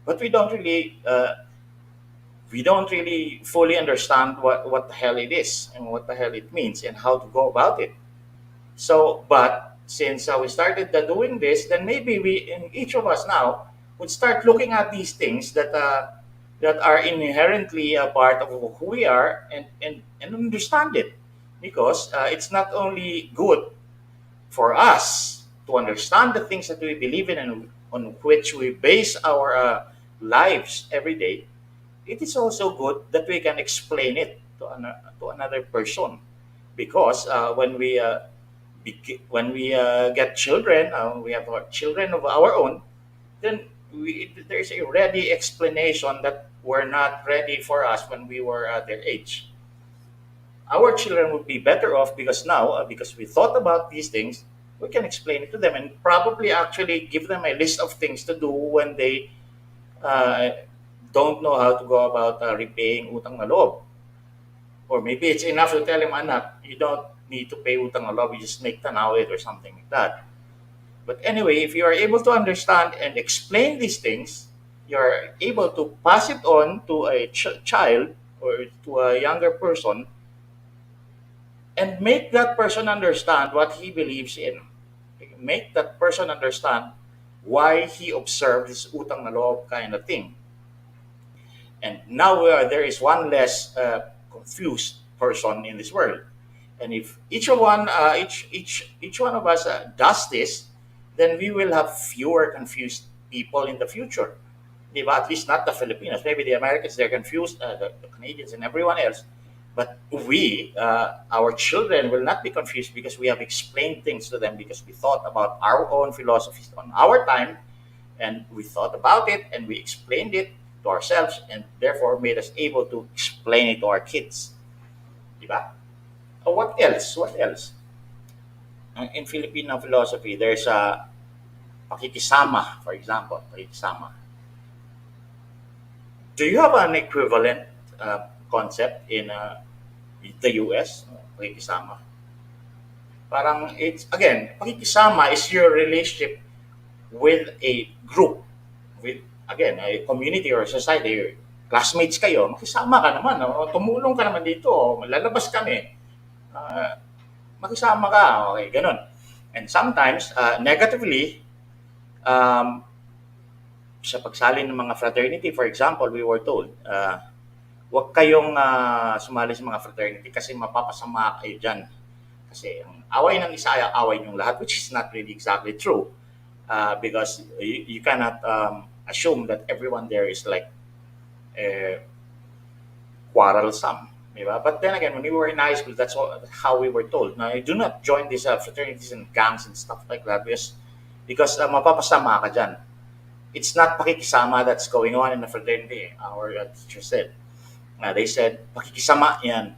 but we don't really fully understand what the hell it is and what the hell it means and how to go about it. So, but since we started doing this, then maybe each of us now, would start looking at these things that are inherently a part of who we are, and understand it, because it's not only good for us to understand the things that we believe in and on which we base our lives every day. It is also good that we can explain it to another person, because when we get children, we have our children of our own, then there's a ready explanation that were not ready for us when we were their age. Our children would be better off because now, because we thought about these things, we can explain it to them and probably actually give them a list of things to do when they uh, don't know how to go about repaying utang na loob. Or maybe it's enough to tell him, anak, you don't need to pay utang na loob, you just make tanawid or something like that. But anyway, if you are able to understand and explain these things, you're able to pass it on to a child or to a younger person and make that person understand what he believes in. Make that person understand why he observed this utang na loob kind of thing. And now there is one less confused person in this world. And if each one of us does this, then we will have fewer confused people in the future. Diba? At least not the Filipinos. Maybe the Americans, they're confused, the Canadians and everyone else. But we, our children, will not be confused because we have explained things to them because we thought about our own philosophies on our time and we thought about it and we explained it to ourselves and therefore made us able to explain it to our kids. Diba? What else? What else? In Filipino philosophy, there's a pakikisama, for example. Pakikisama. Do you have an equivalent concept in the US? Pakikisama. Parang it's again, pakikisama is your relationship with a group, with again a community or society. Classmates kayo, makisama ka naman, tumulong ka naman dito, lalabas kami, uh, makisama ka, okay, ganun. And sometimes, negatively, um, sa pagsali ng mga fraternity, for example, we were told, huwag kayong sumali sa mga fraternity kasi mapapasama kayo dyan. Kasi ang away ng isa ay away niyong lahat, which is not really exactly true. Because you cannot assume that everyone there is like quarrelsome. Diba? But then again, when we were in high school, that's how we were told. Now, do not join these fraternities and gangs and stuff like that because mapapasama ka dyan. It's not pakikisama that's going on in the fraternity, our teacher said. They said, pakikisama yan.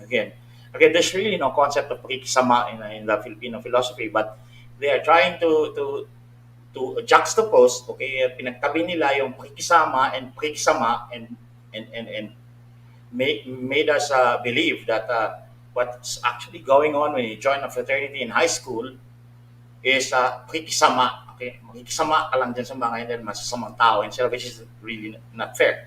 again, there's really no concept of pakikisama in the Filipino philosophy, but they are trying to juxtapose, okay, pinagtabi nila yung pakikisama and pakikisama and made us believe that what's actually going on when you join a fraternity in high school is pakikisama. Okay, makikisama ka lang dyan sa mga hindi masasamang tao, which is really not fair.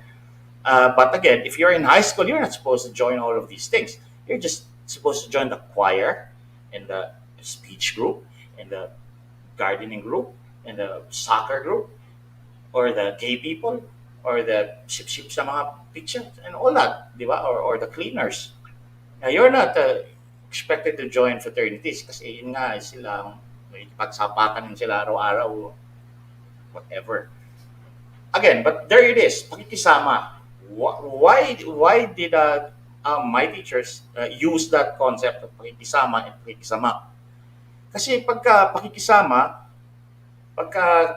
But again, if you're in high school, you're not supposed to join all of these things. You're just supposed to join the choir and the speech group and the gardening group and the soccer group or the gay people or the sip-sip sa mga pictures and all that, di ba? Or the cleaners. Now, you're not expected to join fraternities kasi yun nga sila may pagsapatan din sila araw-araw, whatever. Again, but there it is, pakikisama. Why did my teachers use that concept of pakikisama and pakikisama? Kasi pagka pakikisama, pagka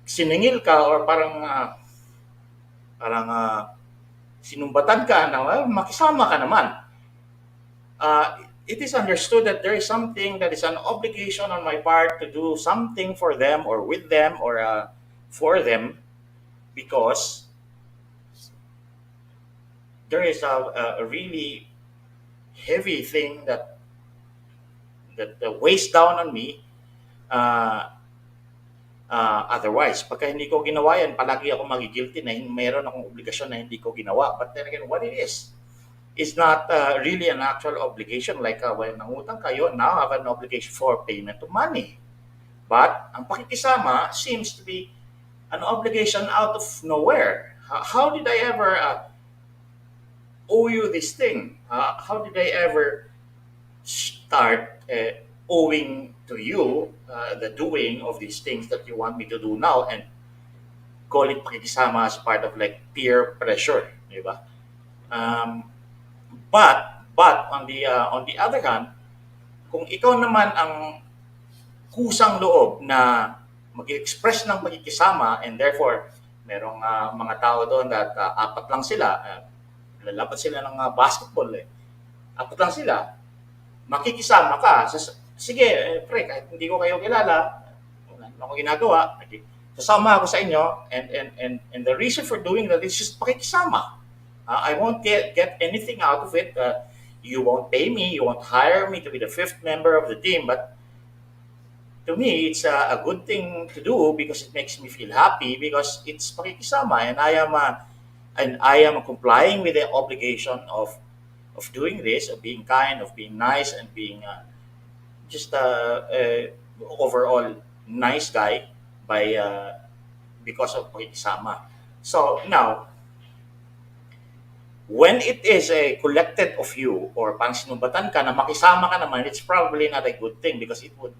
siningil ka or parang sinumbatan ka na makisama ka naman, it is understood that there is something that is an obligation on my part to do something for them or with them or for them because there is a really heavy thing that weighs down on me. Otherwise, pagka hindi ko ginawa yan, palagi ako magigilty na mayroon akong obligasyon na hindi ko ginawa. But then again, what it is not really an actual obligation. Like when nangutang kayo, now have an obligation for payment of money. But ang pakikisama seems to be an obligation out of nowhere. How did I ever owe you this thing? How did I ever start owing to you the doing of these things that you want me to do now and call it pakikisama as part of like peer pressure, di ba? But on the other hand, kung ikaw naman ang kusang loob na mag-express ng pakikisama and therefore merong mga tao doon that apat lang sila, lalaban sila ng basketball apat lang sila, makikisama ka sige, pre, kahit hindi ko kayo kilala, wala naman ako ginagawa, sasama ako sa inyo, and the reason for doing that is just pakikisama. I won't get anything out of it. You won't pay me, you won't hire me to be the fifth member of the team, but to me, it's a good thing to do because it makes me feel happy because it's pakikisama, and I am complying with the obligation of doing this, of being kind, of being nice, and being just overall nice guy by because of pakikisama. So now, when it is a collected of you or pang sinumbatan ka na makisama ka naman, it's probably not a good thing because it would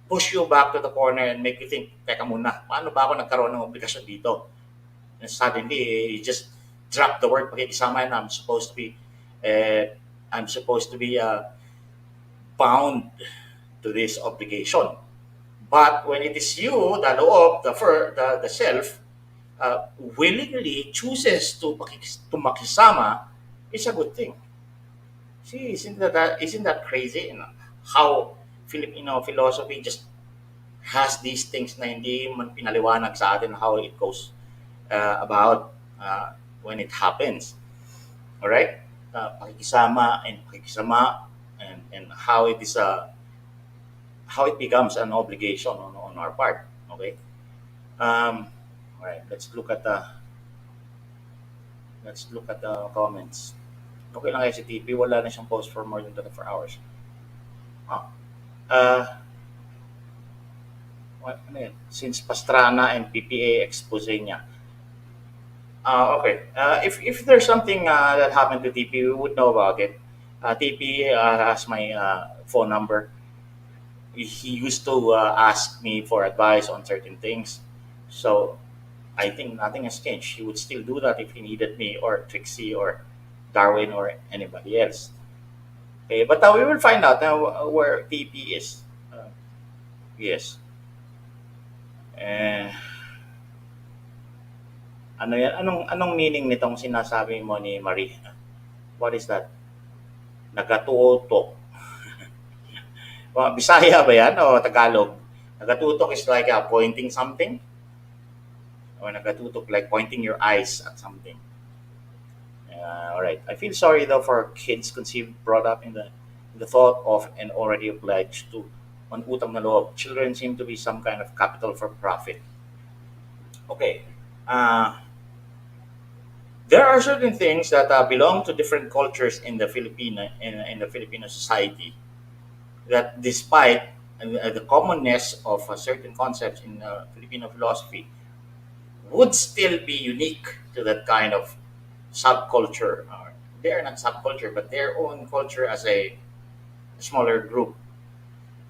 push you back to the corner and make you think, teka muna, paano ba ako nagkaroon ng obligasyon dito? And suddenly, you just drop the word pakikisama and uh, I'm supposed to be bound to this obligation. But when it is you, the loob, the self, willingly chooses to makisama, it's a good thing. See, isn't that crazy? You know, how Filipino philosophy just has these things na hindi man pinaliwanag sa atin how it goes about when it happens. All right? Pakikisama and pakikisama and how it becomes an obligation on our part. Okay? All right, let's look at the comments. Okay lang kayo si TP, wala na siyang post for more than 24 hours. Ah, uh, ano yun? Since Pastrana and PPA expose niya. Okay. If there's something that happened to TP, we would know about it. TP has my phone number. He used to ask me for advice on certain things. So I think nothing has changed. He would still do that if he needed me or Trixie or Darwin or anybody else. Okay, but we will find out where TP is. Yes. Eh, ano yan? Anong meaning nitong sinasabi mo ni Marie? What is that? Nagatuto. Bisaya ba yan o Tagalog? Nagatutok is like pointing something, or nagatutok like pointing your eyes at something. All right. I feel sorry though for kids conceived, brought up in the thought of, and already obliged to on utang na loob. Children seem to be some kind of capital for profit. Okay. Uh, there are certain things that belong to different cultures in the Filipino society that, despite the commonness of certain concepts in Filipino philosophy, would still be unique to that kind of subculture. They are not subculture, but their own culture as a smaller group.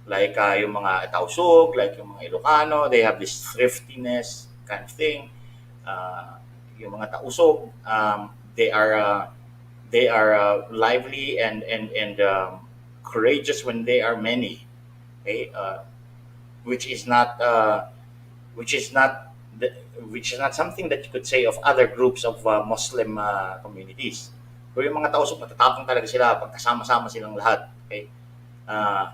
Like yung mga Tausug, like yung mga Ilocano, they have this thriftiness kind of thing. Yung mga Tausug, they are lively and courageous when they are many. Okay, which is not which is not the, which is not something that you could say of other groups of Muslim communities. Pero yung mga Tausug, matatapang talaga sila pag kasama-sama silang lahat. Okay, uh,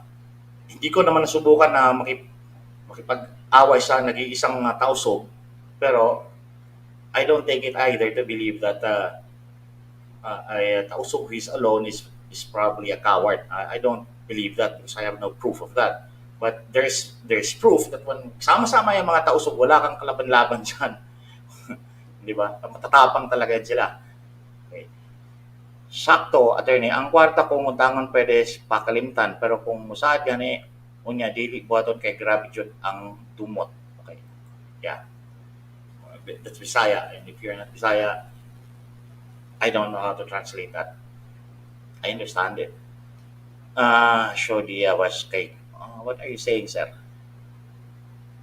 hindi ko naman nasubukan na makipag-away sa nag-iisang Tausug, pero I don't take it either to believe that a Tausug who is alone is probably a coward. I don't believe that because I have no proof of that. But there's proof that when sama-sama yung mga Tausug, wala kang kalaban-laban diyan. 'Di ba? Matatapang talaga yan sila. Okay. Sakto, attorney, ang kwarta kung utangan pwede pakalimtan, pero kung musad gani, unya dili buhaton kay grabe jud ang dumot. Okay. Yeah. That's Bisaya. And if you're not Bisaya, I don't know how to translate that. I understand it. Shodia was kay, what are you saying, sir?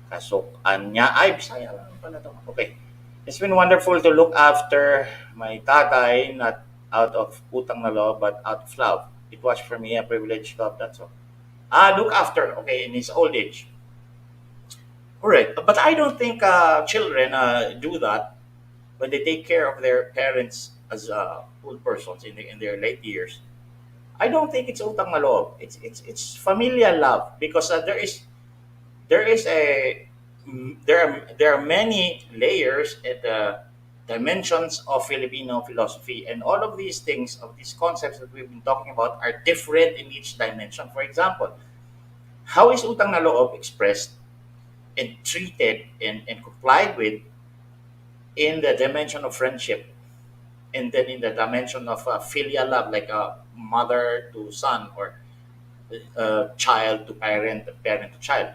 Kasukan niya. Ay, Bisaya lang pala to. Okay. It's been wonderful to look after my tatay, not out of utang na loob, but out of love. It was for me a privilege to have that. So, look after, okay, in his old age. Correct. But I don't think children do that when they take care of their parents as old persons in their late years. I don't think it's utang na loob. It's familial love because there is a there are many layers and dimensions of Filipino philosophy, and all of these things, of these concepts that we've been talking about, are different in each dimension. For example, how is utang na loob expressed and treated and complied with in the dimension of friendship, and then in the dimension of filial love, like a mother to son, or child to parent, parent to child.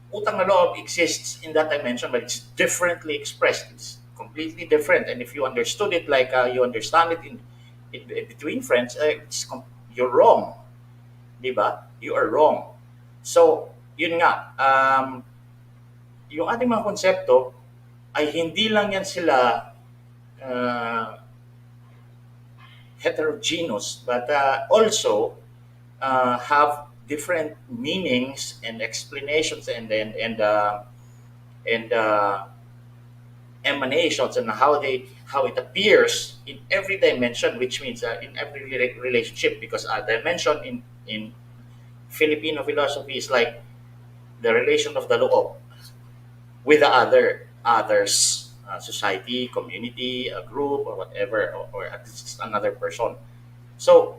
Utang na loob exists in that dimension, but it's differently expressed. It's completely different. And if you understood it like you understand it in between friends, you're wrong. Di ba? You are wrong. So, yun nga, yung ating mga konsepto ay hindi lang yan sila uh, heterogeneous, but also have different meanings and explanations and emanations, and how it appears in every dimension, which means in every relationship, because a dimension in Filipino philosophy is like the relation of the loob with the others, society, community, a group, or whatever, or at least another person. So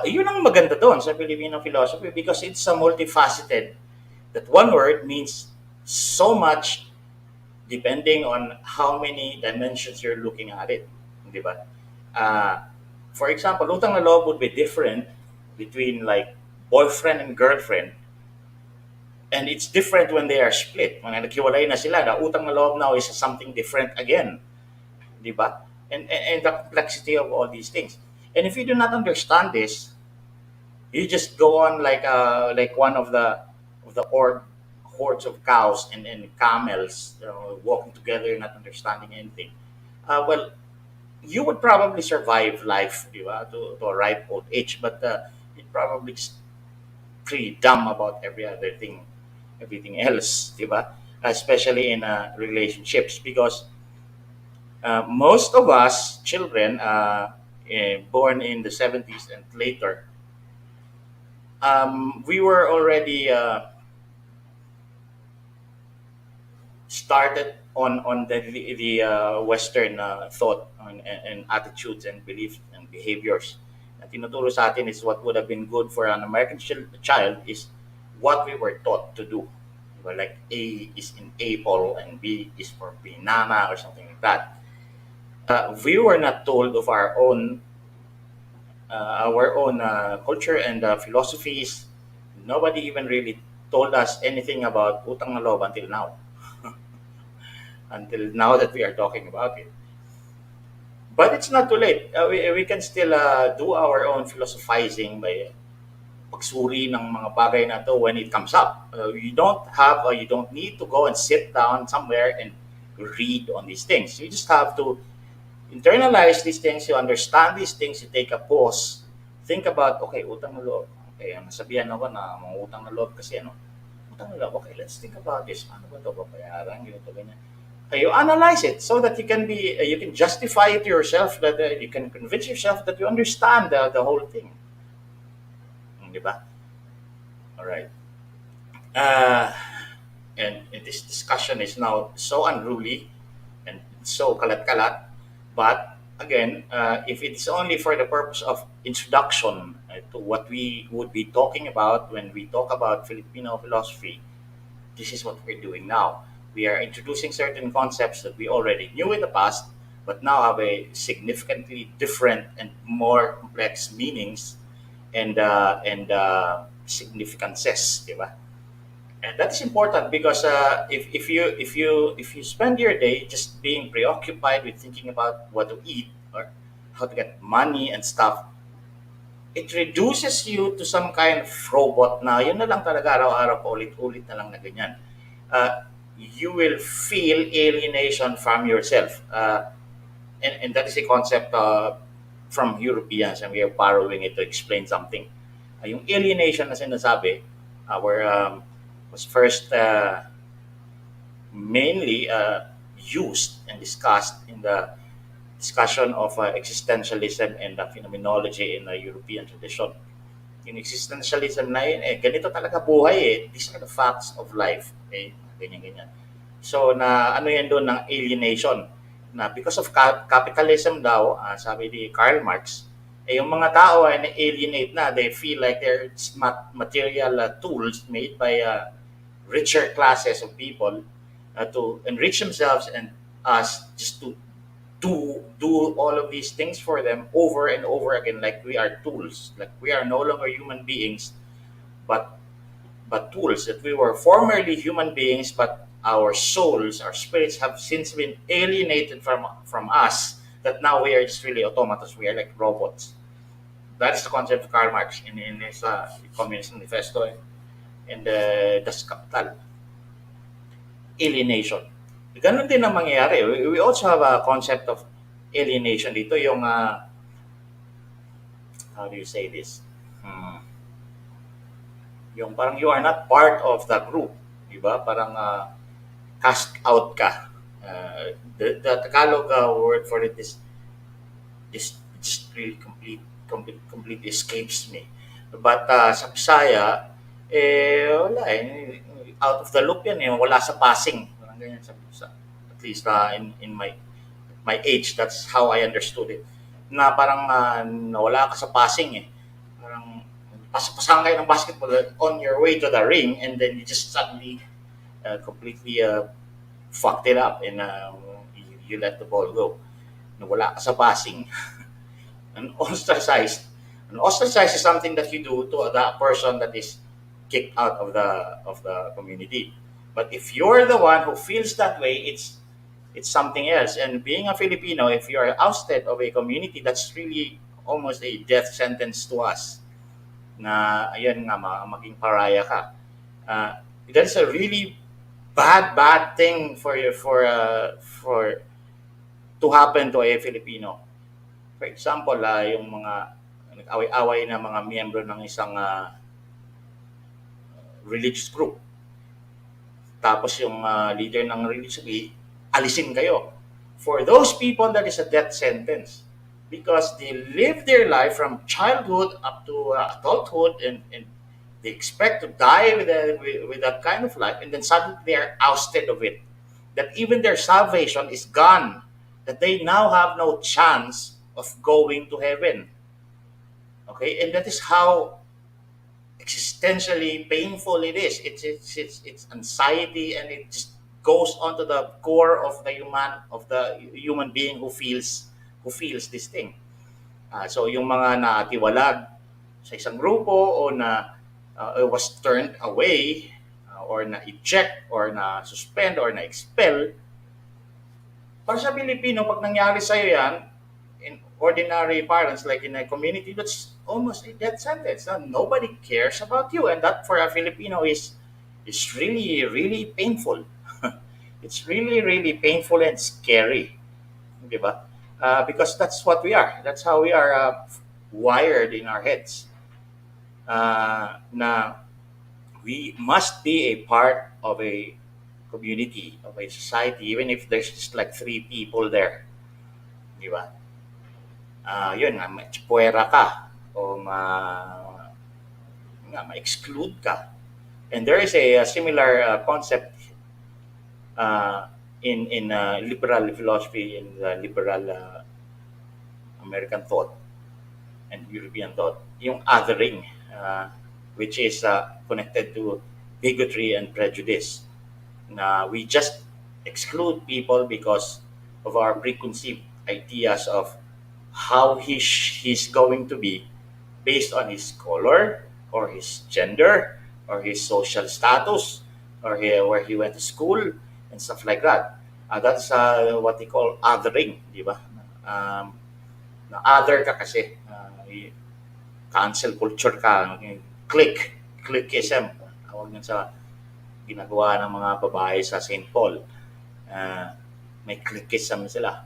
yun ang maganda doon sa Filipino philosophy, because it's a multifaceted, that one word means so much depending on how many dimensions you're looking at it. Di ba? Uh, for example, utang na loob would be different between like boyfriend and girlfriend, and it's different when they are split. When naghiwalay na sila, the utang na loob now is something different again. Di ba? And the complexity of all these things. And if you do not understand this, you just go on like one of the hordes of cows and camels, walking together, not understanding anything. Well, you would probably survive life, di ba, to a ripe old age, but you'd probably just pretty dumb about everything else, di ba? Especially in relationships, because most of us children, born in the 70s and later, we were already started on the Western thought and attitudes and beliefs and behaviors. Na tinuturo sa atin is what would have been good for an American child is what we were taught to do. Diba? Like A is in apple and B is for banana, or something like that. We were not told of our own culture and philosophies. Nobody even really told us anything about utang na loob until now. Until now that we are talking about it. But it's not too late. We can still do our own philosophizing by pagsuri ng mga bagay na to when it comes up. You don't need to go and sit down somewhere and read on these things. You just have to internalize these things, you understand these things, you take a pause, think about, okay, utang na loob. Okay, nasabihan ako na mga utang na loob kasi ano, utang na loob, okay, let's think about this. Ano ba ito, babayaran, ganito, ganyan. You analyze it so that you can justify it to yourself, that you can convince yourself that you understand the whole thing. Di ba? Alright. Uh, and this discussion is now so unruly and so kalat-kalat. But again, if it's only for the purpose of introduction to what we would be talking about when we talk about Filipino philosophy, this is what we're doing now. We are introducing certain concepts that we already knew in the past, but now have a significantly different and more complex meanings and significances, di ba? And that's important because if you spend your day just being preoccupied with thinking about what to eat or how to get money and stuff, it reduces you to some kind of robot na yun na lang talaga araw-araw pa ulit-ulit na lang na ganyan. You will feel alienation from yourself. And that is a concept from Europeans, and we are borrowing it to explain something. Yung alienation na sinasabi, were was first mainly used and discussed in the discussion of existentialism and phenomenology in the European tradition. Yung existentialism na yun, ganito talaga buhay These are the facts of life. Okay? Ganyan, ganyan. So, na ano yan doon ng alienation. Na because of capitalism daw, sabi ni Karl Marx, yung mga tao ay na-alienate na. They feel like they're material tools made by richer classes of people to enrich themselves and us just to do all of these things for them over and over again, like we are tools, like we are no longer human beings, but tools, that we were formerly human beings, but our souls, our spirits have since been alienated from us, that now we are just really automatons, we are like robots. That is the concept of Karl Marx in his Communist Manifesto and Das Kapital. Alienation. Ganun din ang mangyayari. We also have a concept of alienation dito, yung how do you say this? Yung parang you are not part of the group, di ba? Parang cast out ka. The Tagalog word for it is just really completely escapes me. But sa Bisaya, wala out of the loop yan wala sa passing. Parang ganyan at least in my age, that's how I understood it. Na parang nawala ka sa passing Parang pasapasahan kayo ng basketball on your way to the ring, and then you just suddenly completely fucked it up, and you let the ball go. Nawala ka sa passing. And ostracized. And ostracized is something that you do to that person that is kicked out of the community. But if you're the one who feels that way, it's something else. And being a Filipino, if you are ousted of a community, that's really almost a death sentence to us. Na ayun nga, maging pariah ka. That's a really bad thing for to happen to a Filipino. For example, yung mga nag-away-away na mga miyembro ng isang religious group. Tapos yung leader ng religious group, alisin kayo. For those people, that is a death sentence. Because they live their life from childhood up to adulthood, and they expect to die with that kind of life, and then suddenly they are ousted of it. That even their salvation is gone. That they now have no chance of going to heaven. Okay, and that is how existentially painful it is. It's anxiety, and it just goes onto the core of the human being who feels this thing. So yung mga naatiwalag sa isang grupo o na was turned away or na-eject or na-suspend or na-expel, para sa Pilipino, pag nangyari sa'yo yan, in ordinary parlance, like in a community, that's almost a death sentence. Nobody cares about you, and that for a Filipino is really, really painful. It's really, really painful and scary. Di ba? Because that's what we are. That's how we are wired in our heads. Na we must be a part of a community, of a society, even if there's just like 3 people there. Di ba? Yun nga, ma-puwera ka o ma-exclude ka. And there is a similar concept in liberal philosophy, in the liberal American thought and European thought, yung othering, which is connected to bigotry and prejudice. We just exclude people because of our preconceived ideas of how he's going to be based on his color or his gender or his social status or where he went to school and stuff like that. That's what they call othering, di ba? Na other ka kasi, cancel culture ka, clickism, tawag yun sa ginagawa ng mga babae sa St. Paul. May clickism sila,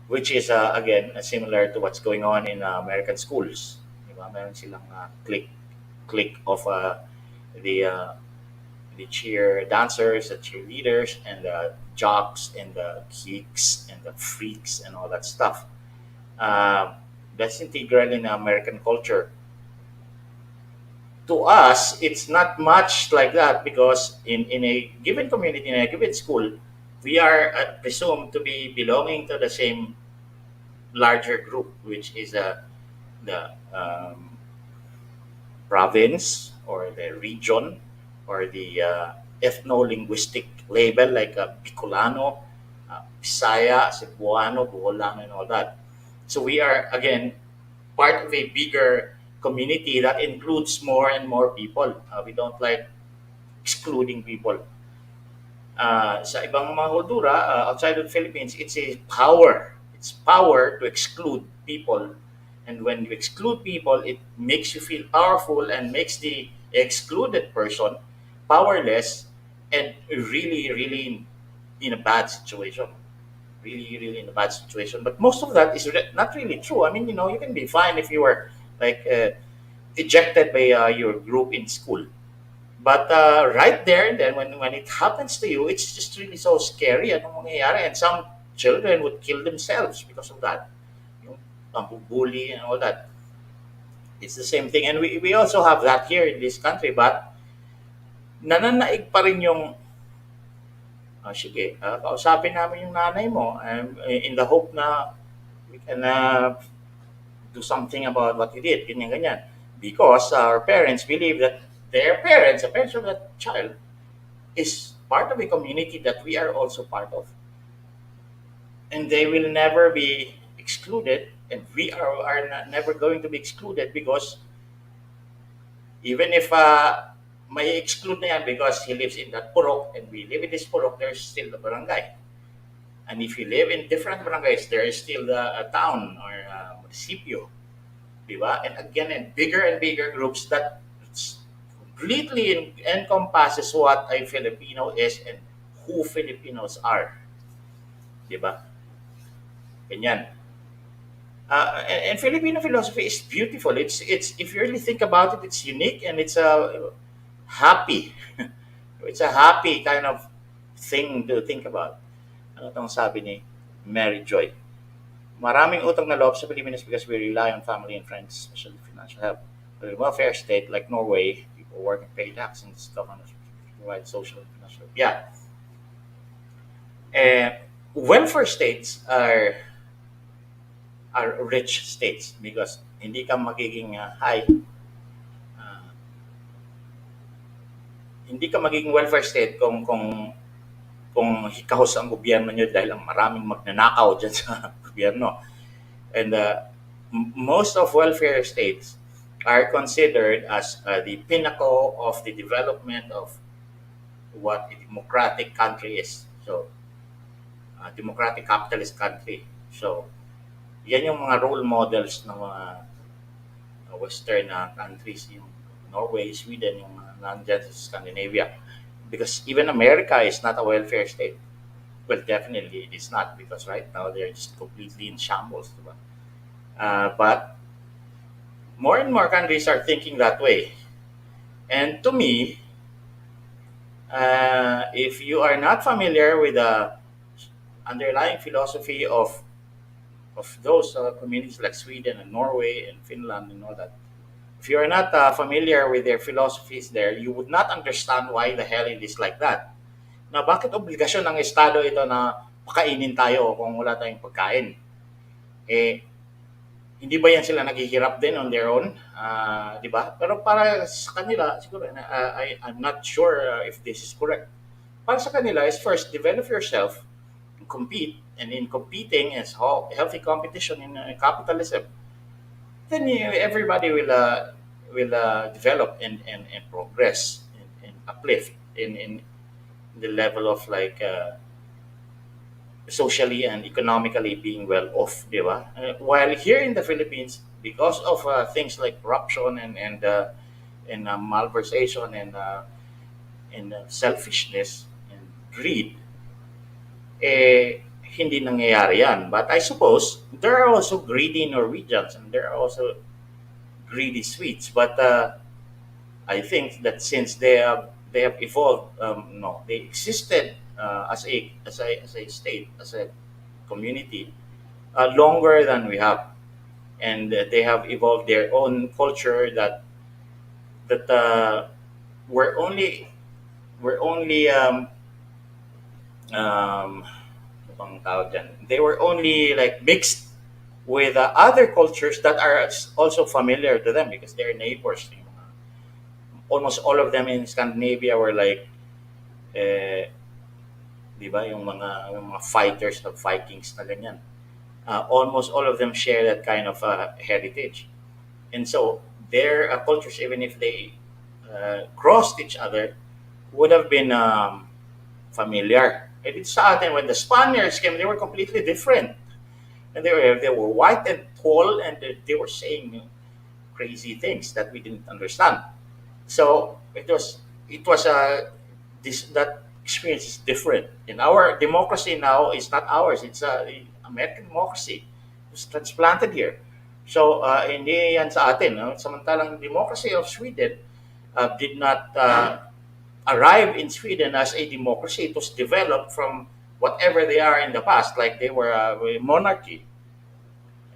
which is again similar to what's going on in American schools. Diba? Meron silang click of the cheer dancers, the cheerleaders, and jocks and the geeks and the freaks and all that stuff. Uh, that's integral in American culture. To us, it's not much like that because in a given community, in a given school, we are presumed to be belonging to the same larger group, which is the province or the region or the ethno-linguistic label like Bicolano, Bisaya, Cebuano, Boholano, and all that. So we are, again, part of a bigger community that includes more and more people. We don't like excluding people. Sa ibang mga kultura, outside of the Philippines, it's a power. It's power to exclude people. And when you exclude people, it makes you feel powerful and makes the excluded person powerless and really, really in a bad situation. Really, really in a bad situation. But most of that is not really true. I mean, you can be fine if you were like ejected by your group in school. But right there and then, when it happens to you, it's just really so scary. Anong mangyayari? And some children would kill themselves because of that. Yung pambubuli and all that. It's the same thing. And we also have that here in this country. But nananaig pa rin yung, sige, kausapin namin yung nanay mo in the hope na we can do something about what you did. Ganyan, ganyan. Because our parents believe that their parents, the parents of that child, is part of a community that we are also part of. And they will never be excluded, and we are not, never going to be excluded because even if may exclude na yan because he lives in that purok and we live in this purok, there's still the barangay. And if you live in different barangays, there is still a town or a municipio. Diba? And again, in bigger and bigger groups that completely encompasses what a Filipino is and who Filipinos are. Diba? Ganyan. And Filipino philosophy is beautiful. It's if you really think about it, it's unique and it's a happy. It's a happy kind of thing to think about. Ano tong sabi ni Mary Joy? Maraming utang na loob sa Pilipinas because we rely on family and friends, especially financial help. But in a welfare state like Norway, people work and pay tax and this government provide social and financial help. Yeah. Welfare states are rich states because hindi ka magiging hindi ka magiging welfare state kung hikahos ang gobyerno nyo dahil ang maraming magnanakaw dyan sa gobyerno. And most of welfare states are considered as the pinnacle of the development of what a democratic country is. So, a democratic capitalist country. So, yan yung mga role models ng mga Western countries, yung Norway, Sweden, yung nandyan sa Scandinavia. Because even America is not a welfare state. Well, definitely it is not because right now they're just completely in shambles. Diba? But more and more countries are thinking that way. And to me, if you are not familiar with the underlying philosophy of those communities like Sweden and Norway and Finland and all that, if you are not familiar with their philosophies there, you would not understand why the hell it is like that. Na bakit obligasyon ng Estado ito na pakainin tayo kung wala tayong pagkain? Hindi ba yan sila naghihirap din on their own? Di ba? Pero para sa kanila, siguro, I'm not sure if this is correct. Para sa kanila is first, develop yourself, compete, and in competing is healthy competition in capitalism. Then everybody will develop and progress and uplift in the level of like socially and economically being well off, di ba? While here in the Philippines, because of things like corruption and malversation and selfishness and greed, hindi nangyayari yan. But I suppose there are also greedy Norwegians and there are also greedy Swedes. But I think that since they they have evolved. No, they existed as a state, as a community, longer than we have, and they have evolved their own culture that we're only we're only ano bang tawag dyan? They were only like mixed with other cultures that are also familiar to them because they're neighbors. Yung almost all of them in Scandinavia were like, eh, di ba, yung mga fighters of Vikings na ganyan. Almost all of them share that kind of heritage. And so their cultures, even if they crossed each other, would have been familiar. And it's sa atin, when the Spaniards came, they were completely different. And they were white and tall, and they were saying crazy things that we didn't understand. So it was this that experience is different. And our democracy now is not ours; it's the American democracy. It was transplanted here. So hindi yan sa atin. No? Samantalang democracy of Sweden did not arrive in Sweden as a democracy. It was developed from whatever they are in the past, like they were a monarchy.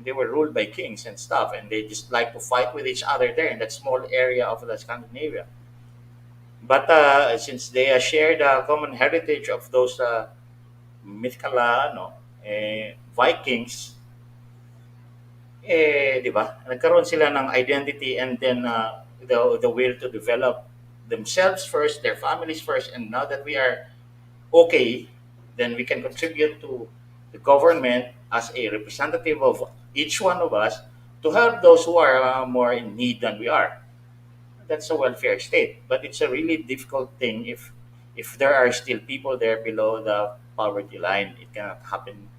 They were ruled by kings and stuff, and they just like to fight with each other there in that small area of the Scandinavia. But since they shared a common heritage of those mythical Vikings, di ba? Nagkaroon sila ng identity and then the will to develop themselves first, their families first, and now that we are okay, then we can contribute to the government as a representative of each one of us to help those who are more in need than we are. That's a welfare state, but it's a really difficult thing if there are still people there below the poverty line. It cannot happen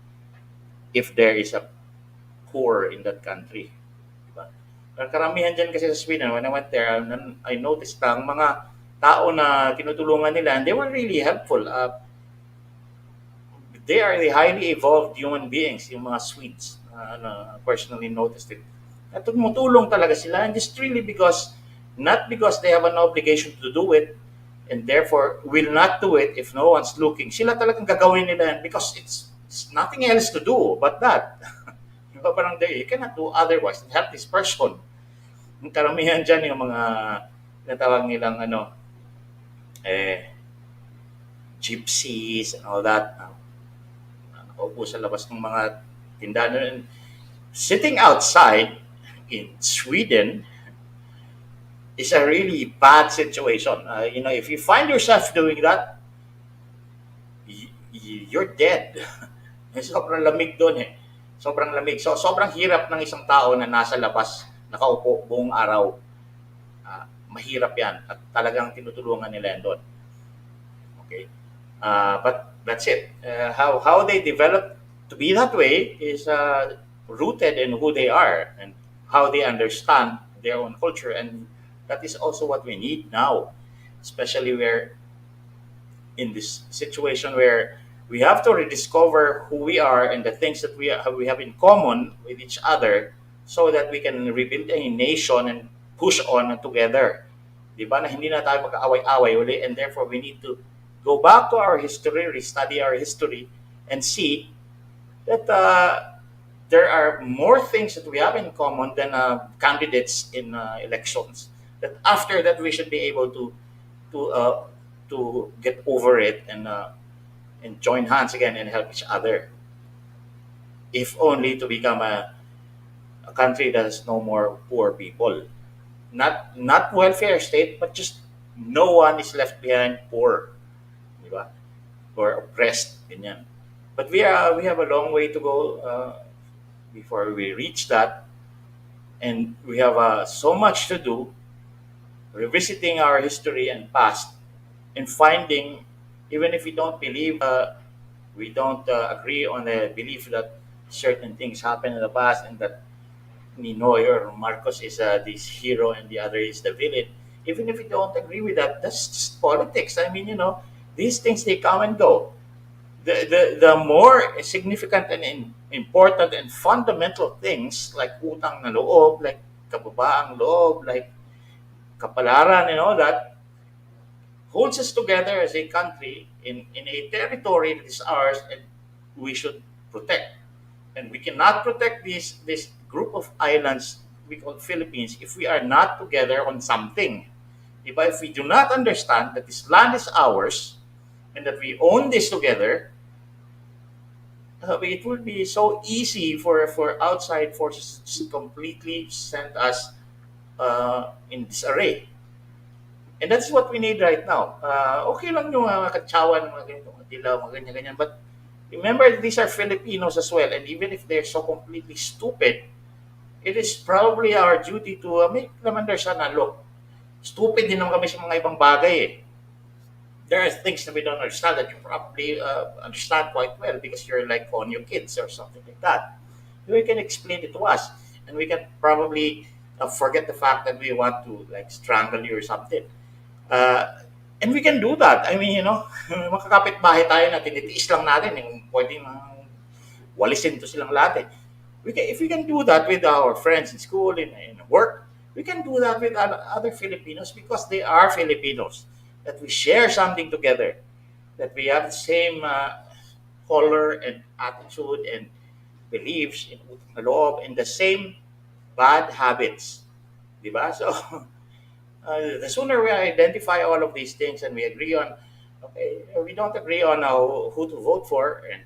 if there is a poor in that country. Diba? Ang karamihan dyan kasi sa Sweden, when I went there, I noticed na ang mga tao na tinutulungan nila, and they were really helpful. They are the highly evolved human beings, yung mga Swedes. Personally noticed it. At tumutulong talaga sila, and just really not because they have an obligation to do it, and therefore will not do it if no one's looking. Sila talagang gagawin nila yan because it's nothing else to do but that. Diba, parang you cannot do otherwise and help this person. Ang karamihan dyan yung mga natawag nilang gypsies and all that. Nakaupo sa labas ng mga tindahan. And sitting outside in Sweden is a really bad situation. If you find yourself doing that, you're dead. Sobrang lamig doon eh. Sobrang lamig. So, sobrang hirap ng isang tao na nasa labas, nakaupo buong araw. Mahirap yan. At talagang tinutulungan nila yan doon. Okay? But that's it. How they develop to be that way is rooted in who they are and how they understand their own culture. And that is also what we need now. Especially where in this situation where we have to rediscover who we are and the things that we have in common with each other so that we can rebuild a nation and push on together. Di ba? Na hindi na tayo mag-away-away uli, and therefore we need to go back to our history, restudy our history, and see that there are more things that we have in common than candidates in elections. That after that we should be able to get over it and join hands again and help each other. If only to become a country that has no more poor people. Not welfare state, but just no one is left behind poor. Di ba? Or oppressed. Ganyan. But we have a long way to go before we reach that. And we have so much to do, revisiting our history and past, and finding, even if we don't believe, we don't agree on the belief that certain things happened in the past and that Ninoy or Marcos is this hero and the other is the villain. Even if we don't agree with that, that's just politics. I mean, these things, they come and go. The more significant and important and fundamental things like utang na loob, like kababaang loob, like kapalaran and all that, holds us together as a country in a territory that is ours and we should protect. And we cannot protect this group of islands we call Philippines if we are not together on something. If we do not understand that this land is ours and that we own this together, it would be so easy for outside forces to completely send us in disarray. And that's what we need right now. Okay lang yung mga katsawan, mga ganito, mga dilaw, mga ganyan-ganyan. But remember, these are Filipinos as well. And even if they're so completely stupid, it is probably our duty to make them understand na, look, stupid din naman kami sa mga ibang bagay eh. There are things that we don't understand that you probably understand quite well because you're like on your kids or something like that. You can explain it to us. And we can probably forget the fact that we want to like strangle you or something. Uh, and we can do that. I mean, makakapit-bahay tayo na tinitiis lang natin, yung pwedeng walisin to silang lahat eh. If we can do that with our friends in school, in work, we can do that with other Filipinos because they are Filipinos. That we share something together. That we have the same color and attitude and beliefs in Utang Loob and the same bad habits. Diba? So, the sooner we identify all of these things and we agree on, okay, we don't agree on who to vote for and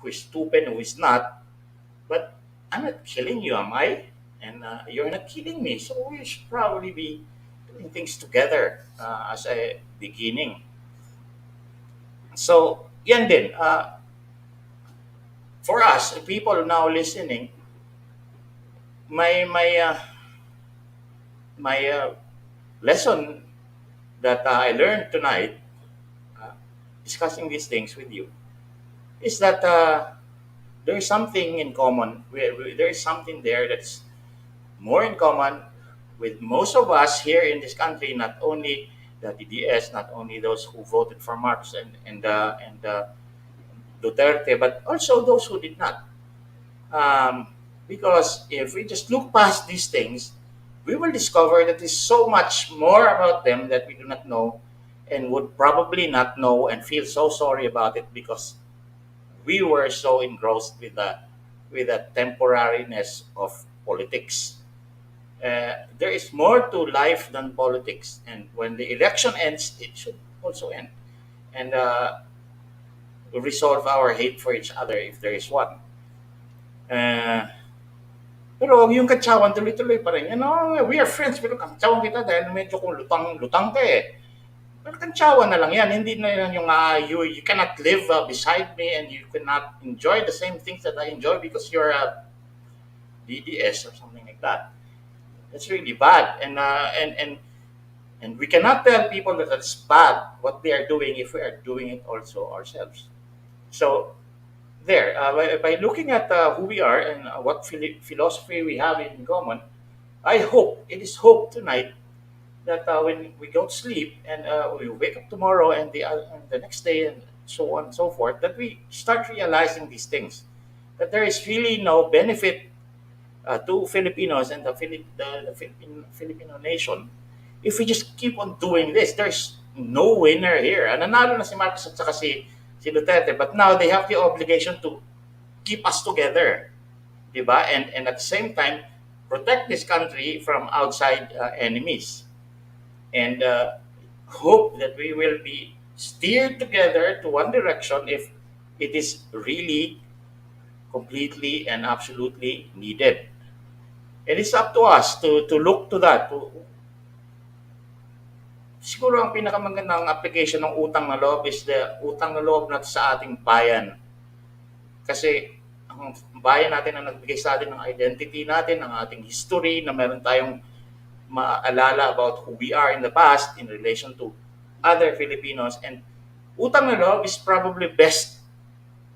who is stupid and who is not, but I'm not killing you, am I? And you're not killing me, so we should probably be doing things together as a beginning. So, yan din. For us, people now listening, my lesson that I learned tonight, uh, discussing these things with you, is that there is something in common. There is something there that's more in common with most of us here in this country, not only the DDS, not only those who voted for Marcos and Duterte, but also those who did not. Um, because if we just look past these things, we will discover that there's so much more about them that we do not know and would probably not know and feel so sorry about it because we were so engrossed with the temporariness of politics. There is more to life than politics, and when the election ends, it should also end, and resolve our hate for each other if there is one. Uh, pero yung katsawan tuloy-tuloy pa rin. We are friends, pero katsawan kita dahil medyo kung lutang-lutang ka eh. Pero katsawan na lang yan. Hindi na yan yung you cannot live beside me and you cannot enjoy the same things that I enjoy because you're a DDS or something like that. That's really bad. And we cannot tell people that that's bad what they are doing if we are doing it also ourselves. So there, by looking at who we are and what philosophy we have in common, I hope, it is hope tonight that when we go to sleep and we wake up tomorrow and the next day and so on and so forth, that we start realizing these things. That there is really no benefit to Filipinos and the Filipino nation if we just keep on doing this. There's no winner here. Nanalo na si Marcos at saka si Duterte, but now they have the obligation to keep us together, diba? And at the same time, protect this country from outside enemies. And hope that we will be steered together to one direction if it is really completely and absolutely needed. And it's up to us to look to that. Siguro ang pinakamagandang application ng utang na loob is the utang na loob natin sa ating bayan. Kasi ang bayan natin ang nagbigay sa atin ng identity natin, ng ating history, na meron tayong maalala about who we are in the past in relation to other Filipinos. And utang na loob is probably best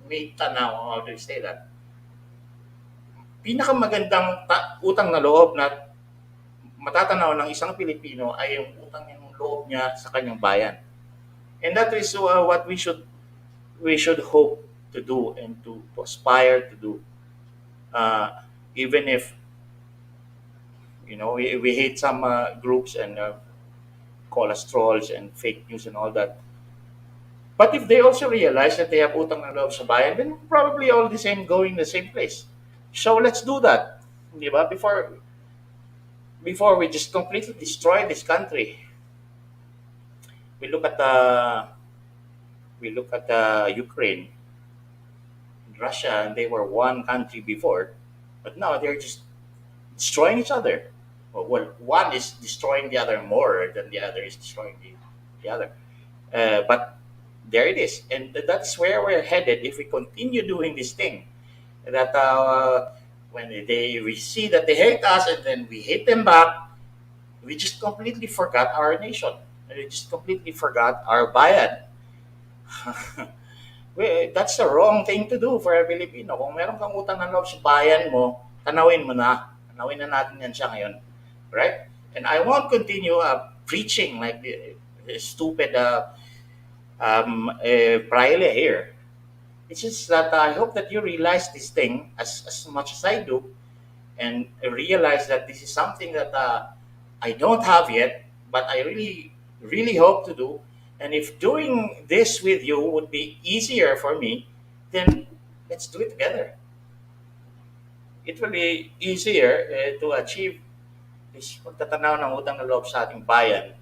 may tanaw, how do you say that? Pinakamagandang utang na loob na matatanaw ng isang Pilipino ay yung utang ng loob niya sa kanyang bayan. And that is what we should hope to do and to aspire to do. Even if we hate some groups and call us trolls and fake news and all that. But if they also realize that they have utang na loob sa bayan, then probably all the same going the same place. So let's do that, di ba? Before we just completely destroy this country. We look at Ukraine, Russia, and they were one country before, but now they're just destroying each other. Well, one is destroying the other more than the other is destroying the other. But there it is, and that's where we're headed if we continue doing this thing. That when we see that they hate us and then we hate them back, we just completely forgot our nation. We just completely forgot our bayan. That's the wrong thing to do for a Filipino. Kung meron kang utang na loob sa bayan mo, tanawin mo na. Tanawin na natin yan siya ngayon. Right? And I won't continue preaching like the stupid Praile here. It's just that I hope that you realize this thing as much as I do and realize that this is something that I don't have yet, but I really, really hope to do. And if doing this with you would be easier for me, then let's do it together. It will be easier to achieve this pagtatanaw ng utang na loob sa ating bayan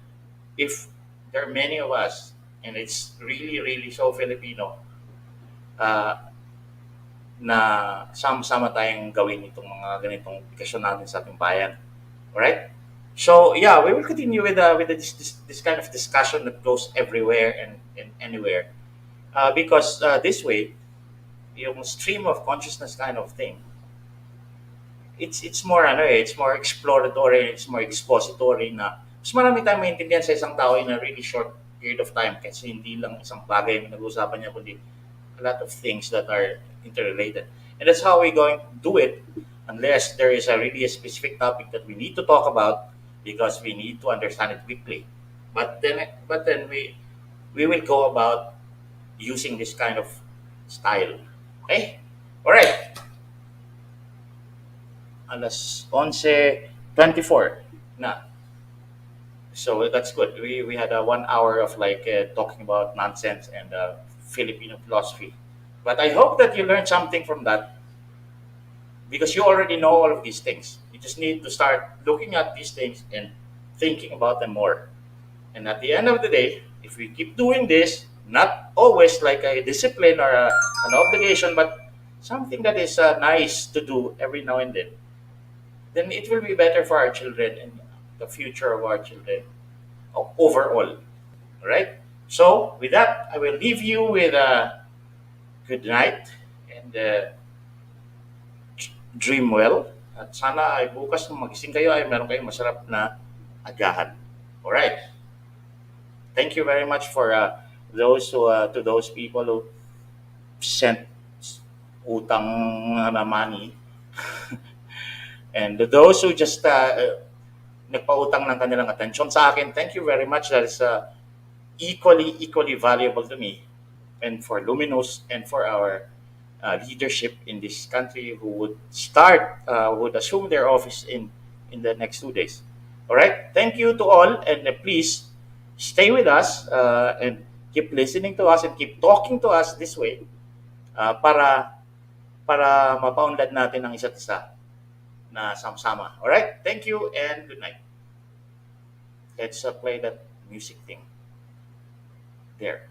if there are many of us, and it's really, really so Filipino, uh, na sama-sama tayong gawin itong mga ganitong okasyon natin sa ating bayan. Alright? So yeah, we will continue with this kind of discussion that goes everywhere and anywhere. Because this way, yung stream of consciousness kind of thing, it's more it's more exploratory, it's more expository na mas marami tayong maintindihan sa isang tao in a really short period of time kasi hindi lang isang bagay yung nag-uusapan niya kundi a lot of things that are interrelated. And that's how we're going to do it unless there is a really a specific topic that we need to talk about because we need to understand it quickly. But then we will go about using this kind of style. Okay? All right. Alas 11:24 na. So that's good. We had a 1 hour of like talking about nonsense and Filipino philosophy. But I hope that you learned something from that because you already know all of these things. You just need to start looking at these things and thinking about them more. And at the end of the day, if we keep doing this, not always like a discipline or an obligation, but something that is nice to do every now and then it will be better for our children and the future of our children overall. All right? So, with that, I will leave you with a good night and dream well. At sana ay bukas nung magising kayo ay meron kayong masarap na agahan. All right? Thank you very much for those who to those people who sent utang na money and those who just nagpautang ng kanilang attention sa akin. Thank you very much. That is equally valuable to me and for Luminous and for our leadership in this country who would assume their office in the next 2 days. All right. Thank you to all, and please stay with us and keep listening to us and keep talking to us this way para mapaunlad natin ang isa't isa na sama-sama. All right. Thank you and good night. Let's play that music thing there.